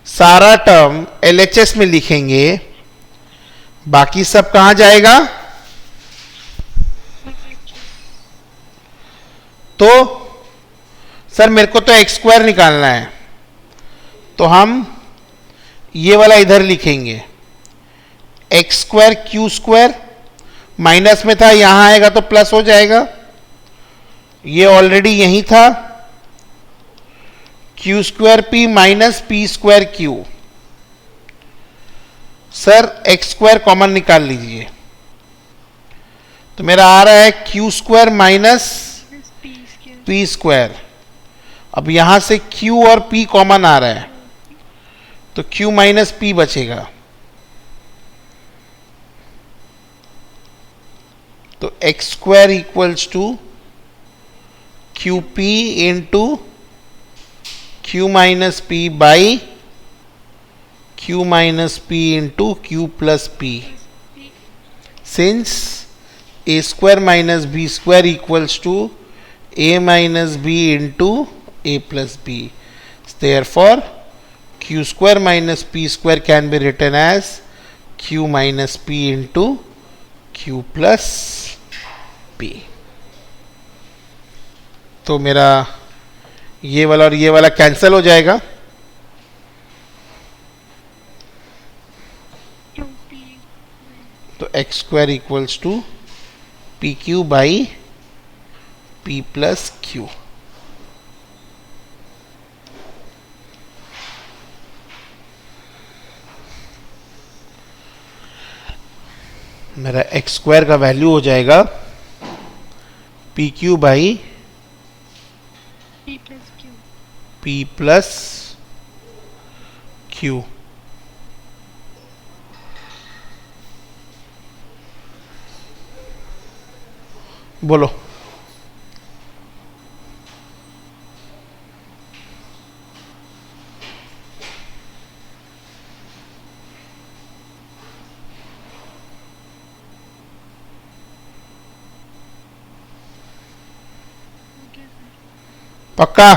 सारा टर्म एलएचएस में लिखेंगे, बाकी सब कहां जाएगा? तो सर मेरे को तो एक्स स्क्वायर निकालना है, तो हम ये वाला इधर लिखेंगे, x square Q square, minus में था यहां आएगा तो प्लस हो जाएगा, ये ऑलरेडी यही था, Q square P minus P square Q. Sir x square common निकाल लीजिए, तो मेरा आ रहा है Q square minus P square. अब यहां से q और p कॉमन आ रहा है, तो q माइनस पी बचेगा, तो X square equals to Q P into Q minus P by Q minus P into Q plus P, since A square minus B square equals to a minus b into a plus b. Therefore, q square minus p square can be written as q minus p into q plus p. तो मेरा ये वाला और ये वाला कैंसिल हो जाएगा, तो X square equals to P Q by P plus Q। मेरा एक्स स्क्वायर का वैल्यू हो जाएगा P Q by P plus Q. बोलो पक्का?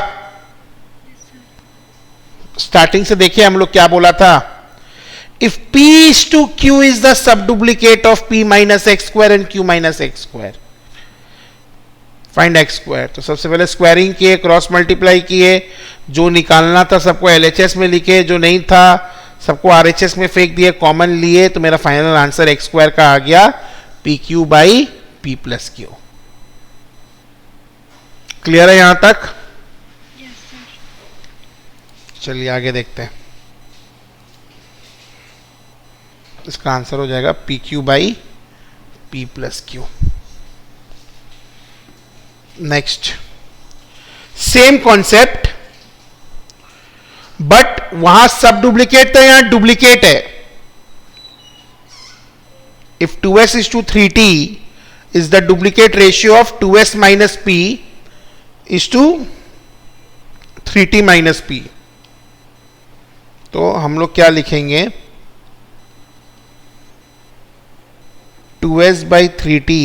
स्टार्टिंग से देखिए हम लोग क्या बोला था, if p is to q is the subduplicate of p minus x square and q minus x square, find x square। तो सबसे पहले स्क्वायरिंग किए, क्रॉस मल्टीप्लाई किए, जो निकालना था सबको LHS में लिखे, जो नहीं था सबको RHS में फेंक दिए, कॉमन लिए, तो मेरा फाइनल आंसर x स्क्वायर का आ गया P Q by P plus Q. Clear है यहां तक? चलिए आगे देखते हैं, इसका आंसर हो जाएगा P Q by P plus Q. Next same concept, but वहां सब डुप्लीकेट था, यहां डुप्लीकेट है। If 2s is to 3t is the duplicate ratio of 2s minus p is to 3t minus p। तो हम लोग क्या लिखेंगे, 2s by 3t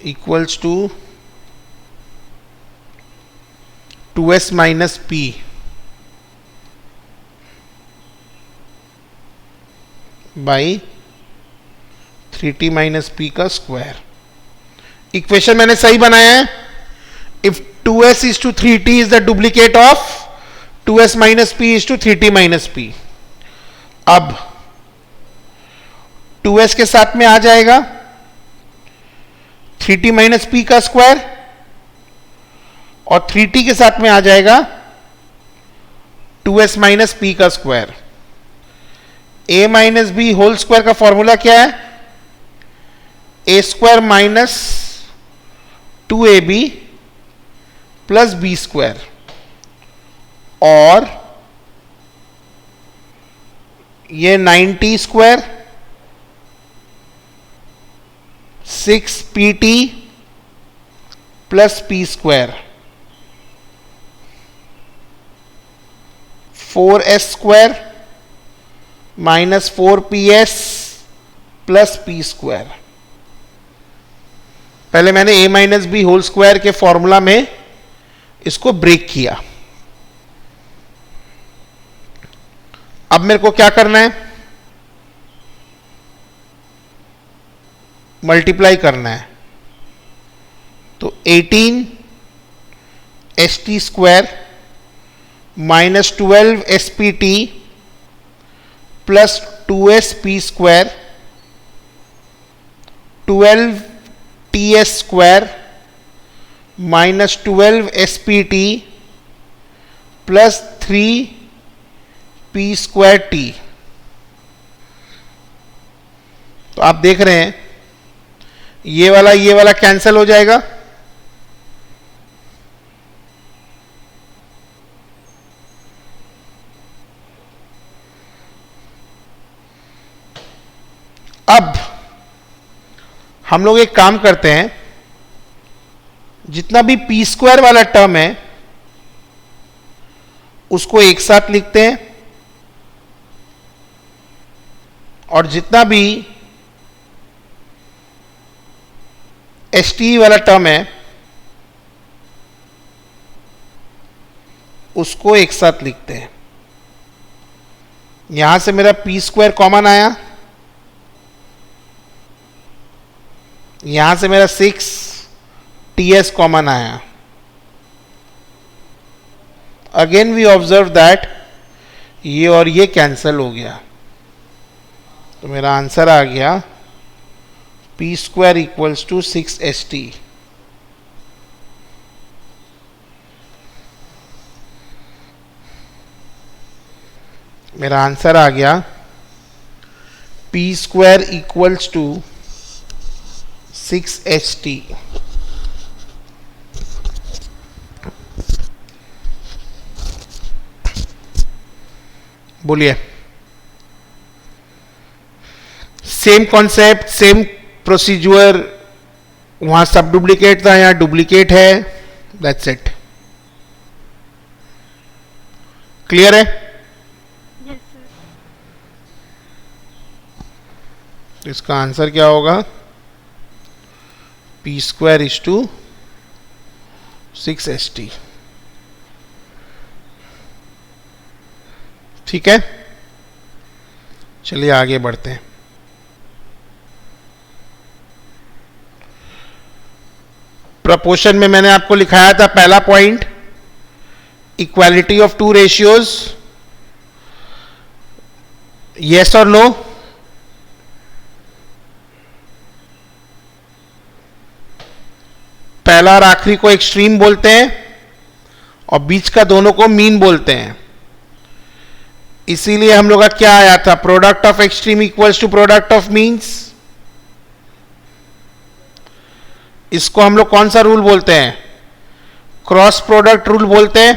equals to 2s minus p by 3t minus p का स्क्वायर। इक्वेशन मैंने सही बनाया है। If 2s is to 3t is the duplicate of 2s minus p is to 3t minus p। अब 2s के साथ में आ जाएगा 3t माइनस पी का स्क्वायर, और 3t के साथ में आ जाएगा 2s माइनस पी का square. a minus b whole square का फॉर्मूला क्या है, a square minus 2ab plus b square, और ये 9t square 6pt plus p square, 4s square minus 4ps plus p square. पहले मैंने a minus b whole square के फॉर्मूला में इसको ब्रेक किया। अब मेरे को क्या करना है, मल्टीप्लाई करना है। तो 18 S T square minus 12 S P T plus 2s P square, 12 T S square minus 12 S P T plus 3 P square T. तो आप देख रहे हैं ये वाला कैंसिल हो जाएगा। अब हम लोग एक काम करते हैं, जितना भी पी स्क्वायर वाला टर्म है उसको एक साथ लिखते हैं, और जितना भी एस टी वाला टर्म है उसको एक साथ लिखते हैं। यहां से मेरा पी स्क्वायर कॉमन आया, यहां से मेरा 6ts कॉमन आया। अगेन वी ऑब्जर्व दैट ये और ये कैंसिल हो गया, तो मेरा आंसर आ गया P square equals to 6st। मेरा आंसर आ गया P square equals to 6st। बोलिए, सेम कॉन्सेप्ट, सेम प्रोसीजर, वहां सब डुप्लीकेट था, यहां डुप्लीकेट है, दैट्स इट। क्लियर है? Yes sir. इसका आंसर क्या होगा, P square is to 6st। ठीक है, चलिए आगे बढ़ते हैं। प्रपोर्शन में मैंने आपको लिखाया था पहला point, equality of two ratios, yes और नो। पहला और आखिरी को एक्सट्रीम बोलते हैं और बीच का दोनों को मीन बोलते हैं। इसीलिए हम लोग का क्या आया था, product of extreme equals to product of means. इसको हम लोग कौन सा रूल बोलते हैं, क्रॉस प्रोडक्ट रूल बोलते हैं।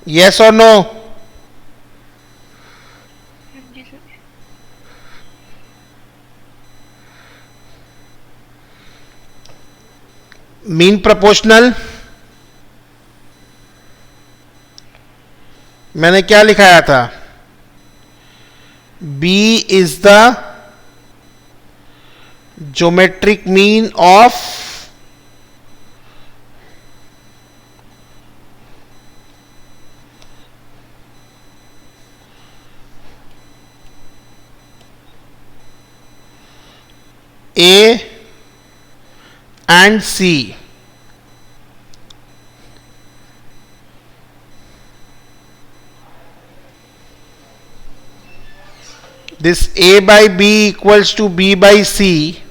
यस और नो? हाँ जी सर। मीन प्रोपोर्शनल मैंने क्या लिखाया था, B is the geometric mean of A and C. This A by B equals to B by C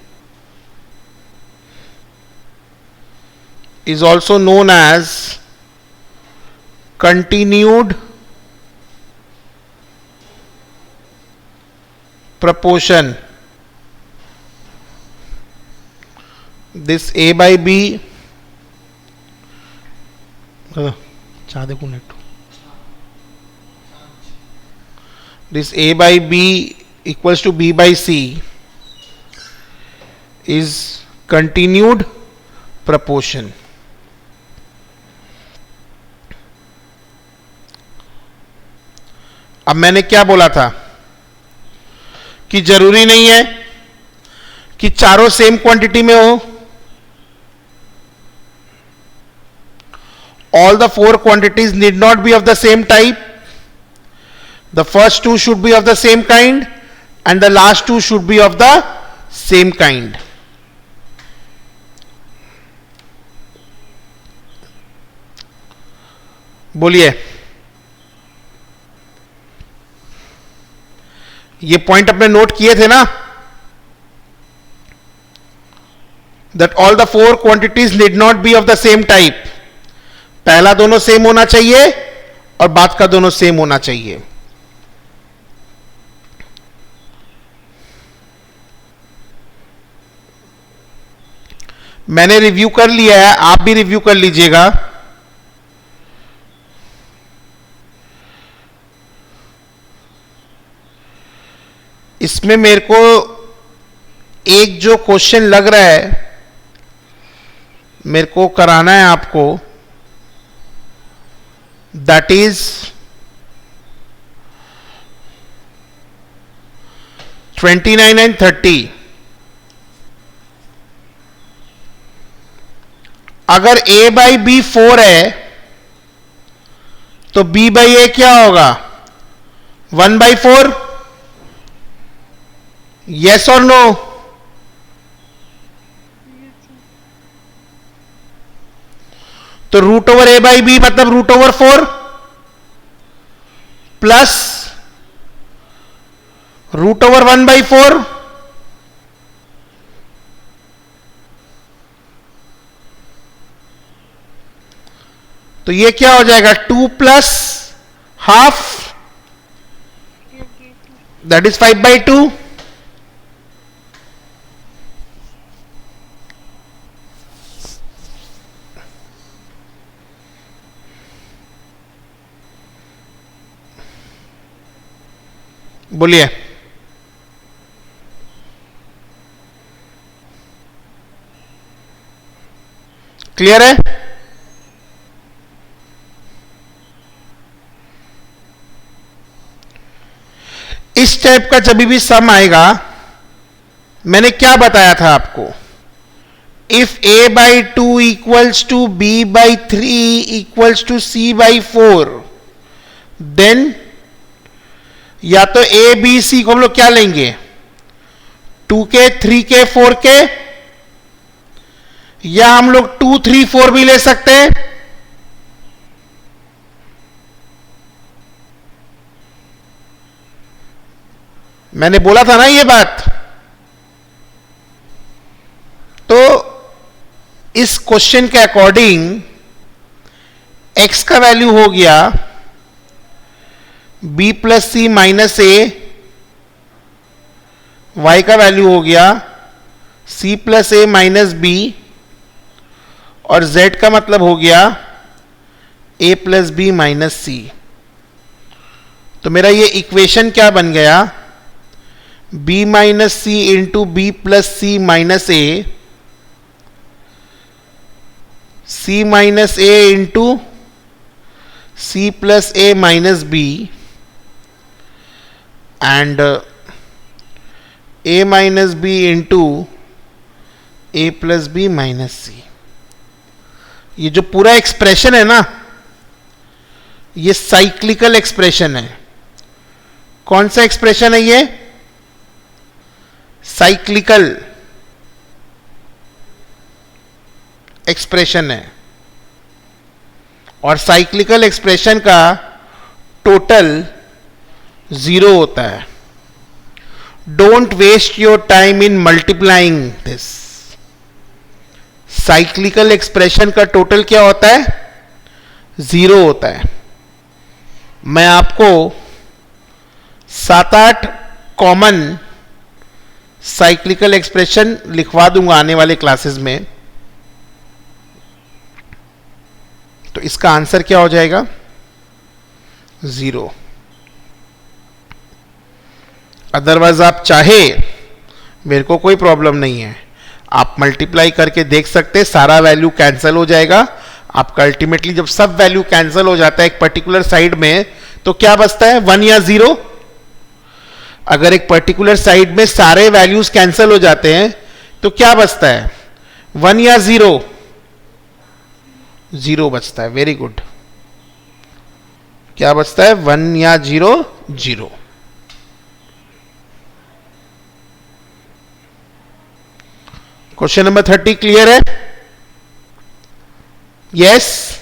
is also known as continued proportion. This A by B this A by B equals to b by c is continued proportion. अब मैंने क्या बोला था कि जरूरी नहीं है कि चारों सेम क्वांटिटी में हो. All the four quantities need not be of the same type. The first two should be of the same kind and the last two should be of the same kind. बोलिए. ये पॉइंट अपने नोट किए थे ना, that all the four quantities need not be of the same type. पहला दोनों सेम होना चाहिए और बाद का दोनों सेम होना चाहिए. मैंने रिव्यू कर लिया है, आप भी रिव्यू कर लीजिएगा. इसमें मेरे को एक जो क्वेश्चन लग रहा है मेरे को कराना है आपको, दैट इज 29 एंड 30. अगर a बाई बी 4 है तो b बाई ए क्या होगा? 1/4. यस और नो? तो root over a by B मतलब root over 4 plus root over 1/4. तो ये क्या हो जाएगा? 2 प्लस हाफ, दैट इज 5/2. बोलिए. क्लियर है? इस टाइप का जब भी सम आएगा, मैंने क्या बताया था आपको? If a by 2 equals to b by 3 equals to c by 4, then या तो a b c को हम लोग क्या लेंगे? 2k 3k 4k, या हम लोग 2 3 4 भी ले सकते हैं. मैंने बोला था ना ये बात. तो इस क्वेश्चन के अकॉर्डिंग x का वैल्यू हो गया b plus C minus A, y का वैल्यू हो गया c plus A minus B, और z का मतलब हो गया a plus B minus C. तो मेरा ये इक्वेशन क्या बन गया? b minus C into B plus C minus A, c minus A into C plus A minus B, and a minus B into A plus B minus C. ये जो पूरा एक्सप्रेशन है ना, ये साइक्लिकल एक्सप्रेशन है. कौन सा एक्सप्रेशन है ये? साइक्लिकल एक्सप्रेशन है. और साइक्लिकल एक्सप्रेशन का टोटल 0 होता है. Don't waste your time in multiplying this. Cyclical expression का टोटल क्या होता है? 0 होता है. मैं आपको 7-8 कॉमन साइक्लिकल एक्सप्रेशन लिखवा दूंगा आने वाले क्लासेस में. तो इसका आंसर क्या हो जाएगा? 0. अदरवाइज आप चाहे, मेरे को कोई प्रॉब्लम नहीं है, आप मल्टीप्लाई करके देख सकते हैं, सारा वैल्यू कैंसिल हो जाएगा आपका। अल्टीमेटली जब सब वैल्यू कैंसिल हो जाता है एक पर्टिकुलर साइड में, तो क्या बचता है, 1 या 0। अगर एक पर्टिकुलर साइड में सारे वैल्यूज कैंसिल हो जाते हैं तो क्या बचता है, 1 या 0? 0 बचता है। Very good. क्या बचता है, 1 या 0? 0। क्वेश्चन नंबर 30 क्लियर है? यस।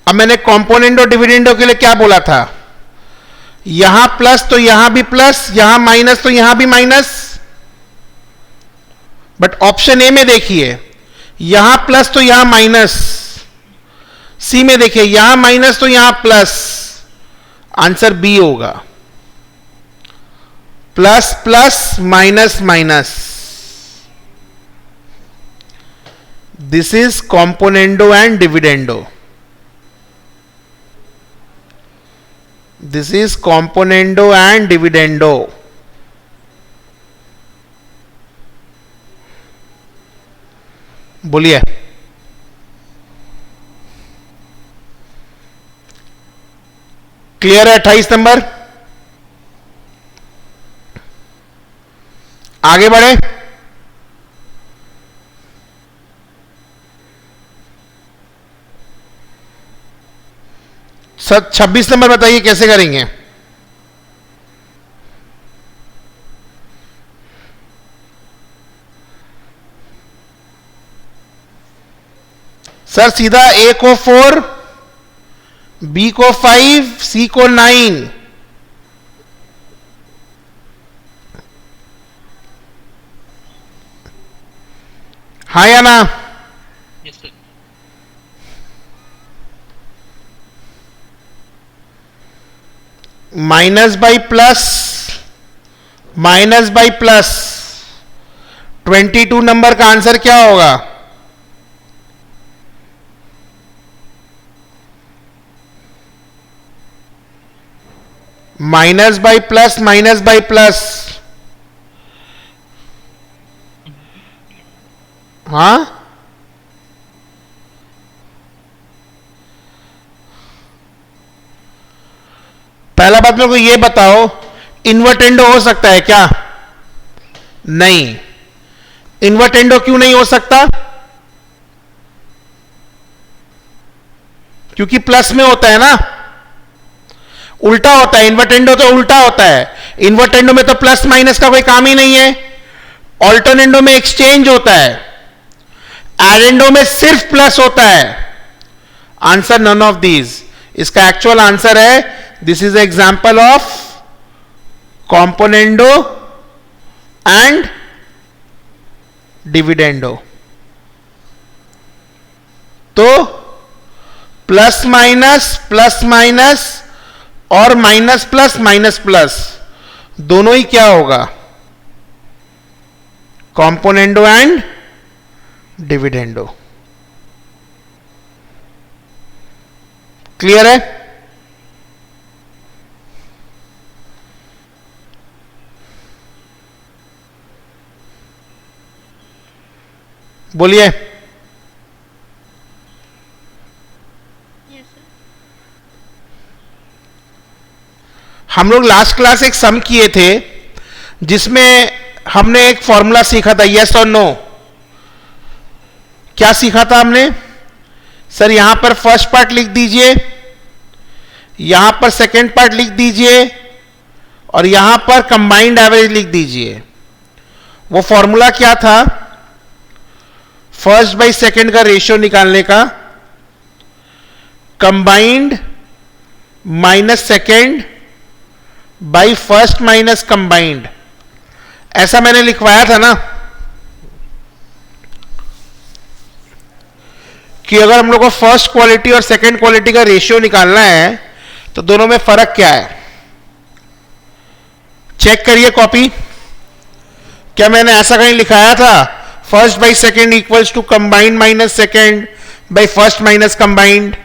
अब मैंने कंपोनेंट और डिविडेंडो के लिए क्या बोला था, यहां प्लस तो यहां भी प्लस, यहां माइनस तो यहां भी माइनस। बट ऑप्शन ए में देखिए, यहां प्लस तो यहां माइनस। सी में देखिए, यहां माइनस तो यहां प्लस। आंसर बी होगा, plus plus minus minus. This is componendo and dividendo. This is componendo and dividendo. बोलिए। क्लियर है? 28 नंबर। आगे बढ़े। सर 26 नंबर बताइए कैसे करेंगे। सर सीधा ए को 4, बी को 5, सी को 9। हाँ या ना? Yes sir. Minus by plus, minus by plus, 22 number का आंसर क्या होगा? Minus by plus, minus by plus. हाँ, पहला बात मेरे को ये बताओ, इन्वर्टेंडो हो सकता है क्या? नहीं। इन्वर्टेंडो क्यों नहीं हो सकता? क्योंकि प्लस में होता है ना, उल्टा होता है। इन्वर्टेंडो तो उल्टा होता है। इन्वर्टेंडो में तो प्लस माइनस का कोई काम ही नहीं है। ऑल्टरनेंडो में एक्सचेंज होता है। एडेंडो में सिर्फ प्लस होता है। Answer none of these. इसका एक्चुअल आंसर है, this is example of componendo and dividendo. तो प्लस माइनस और माइनस प्लस दोनों ही क्या होगा? Componendo and dividendo. क्लियर है? बोलिए। Yes, sir. हम लोग लास्ट क्लास एक सम किए थे जिसमें हमने एक फॉर्मूला सीखा था, यस और नो। क्या सीखा था हमने? सर यहां पर फर्स्ट पार्ट लिख दीजिए, यहां पर सेकंड पार्ट लिख दीजिए और यहां पर कंबाइंड एवरेज लिख दीजिए। वो फॉर्मूला क्या था? फर्स्ट बाई सेकंड का रेशियो निकालने का, combined minus second by first minus combined. ऐसा मैंने लिखवाया था ना कि अगर हम लोग को फर्स्ट क्वालिटी और सेकंड क्वालिटी का रेशियो निकालना है तो दोनों में फर्क क्या है? चेक करिए कॉपी। क्या मैंने ऐसा कहीं लिखाया था, first by second equals to combined minus second by first minus combined?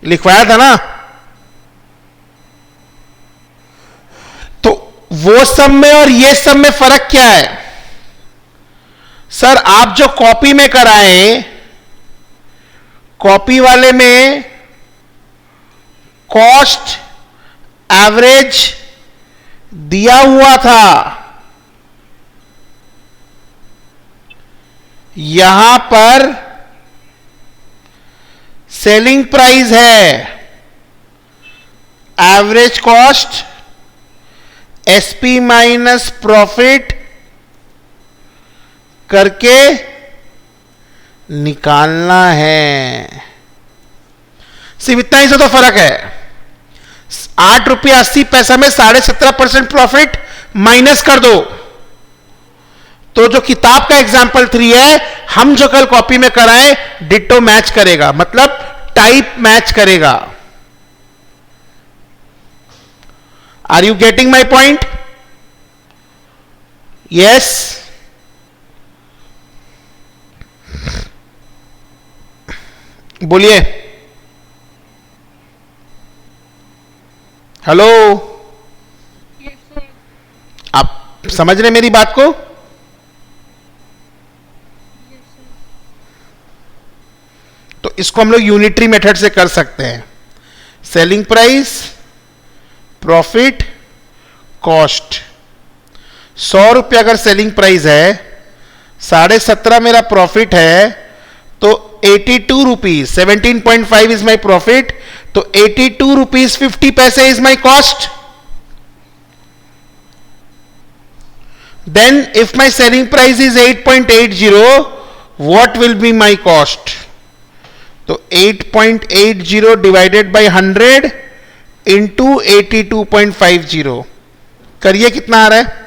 लिखवाया था ना। तो वो सब में और ये सब में फर्क क्या है? सर आप जो कॉपी में कराए, कॉपी वाले में कॉस्ट एवरेज दिया हुआ था, यहां पर सेलिंग प्राइस है, average cost SP minus profit करके निकालना है। सिर्फ इतना ही से तो फर्क है। 8.80 रुपया में 17.5% प्रॉफिट माइनस कर दो, तो जो किताब का एग्जाम्पल 3 है, हम जो कल कॉपी में कराए डिट्टो मैच करेगा, मतलब टाइप मैच करेगा। Are you getting my point? Yes. बोलिए। Hello, Yes, sir. आप समझ रहे मेरी बात को? Yes, sir. तो इसको हम लोग यूनिटरी मेथड से कर सकते हैं। Selling price, profit, cost. 100 रुपया अगर सेलिंग प्राइस है, 17.5 मेरा प्रॉफिट है, तो 82 रुपीज, 17.5 इज माई प्रॉफिट, तो 82 रुपीज 50 पैसे is my cost. Then if my selling price is 8.80, what will be my cost? तो 8.80 डिवाइडेड बाई 100 इंटू 82.50 करिए, कितना आ रहा है?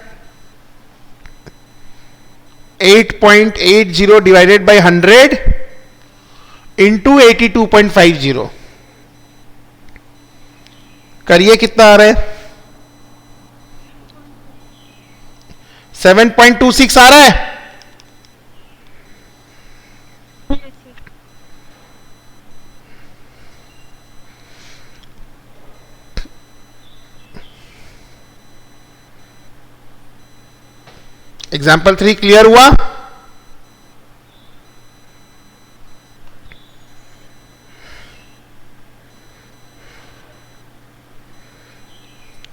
8.80 डिवाइडेड बाई 100 इंटू 82.50 करिए, कितना आ रहा है? 7.26 आ रहा है। Yes, sir. एग्जाम्पल 3 क्लियर हुआ?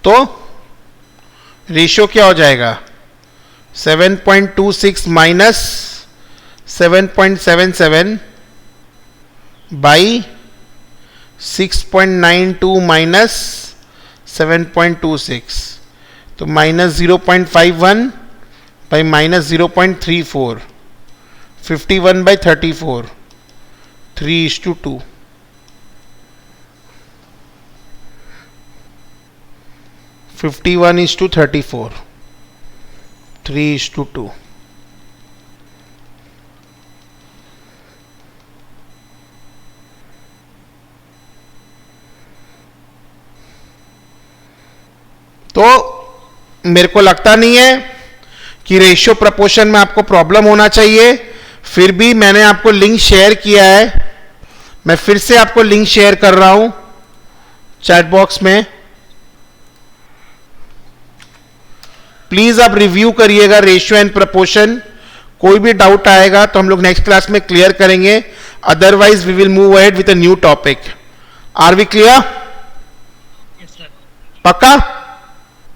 तो रेशियो क्या हो जाएगा? 7.26 माइनस 7.77 बाई 6.92 माइनस 7.26, तो माइनस 0.51 बाई माइनस 0.34, 51 बाई 34, 3:2। 51:34, 3:2। तो मेरे को लगता नहीं है कि रेशियो प्रपोर्शन में आपको प्रॉब्लम होना चाहिए। फिर भी मैंने आपको लिंक शेयर किया है, मैं फिर से आपको लिंक शेयर कर रहा हूं चैट बॉक्स में। प्लीज आप रिव्यू करिएगा रेशियो एंड प्रपोर्शन। कोई भी डाउट आएगा तो हम लोग नेक्स्ट क्लास में क्लियर करेंगे, otherwise we will move ahead with a new topic. Are we clear? Yes, sir. पक्का?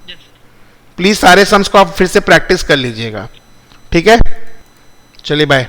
Yes, sir. प्लीज सारे सम्स को आप फिर से प्रैक्टिस कर लीजिएगा, ठीक है? चलिए बाय।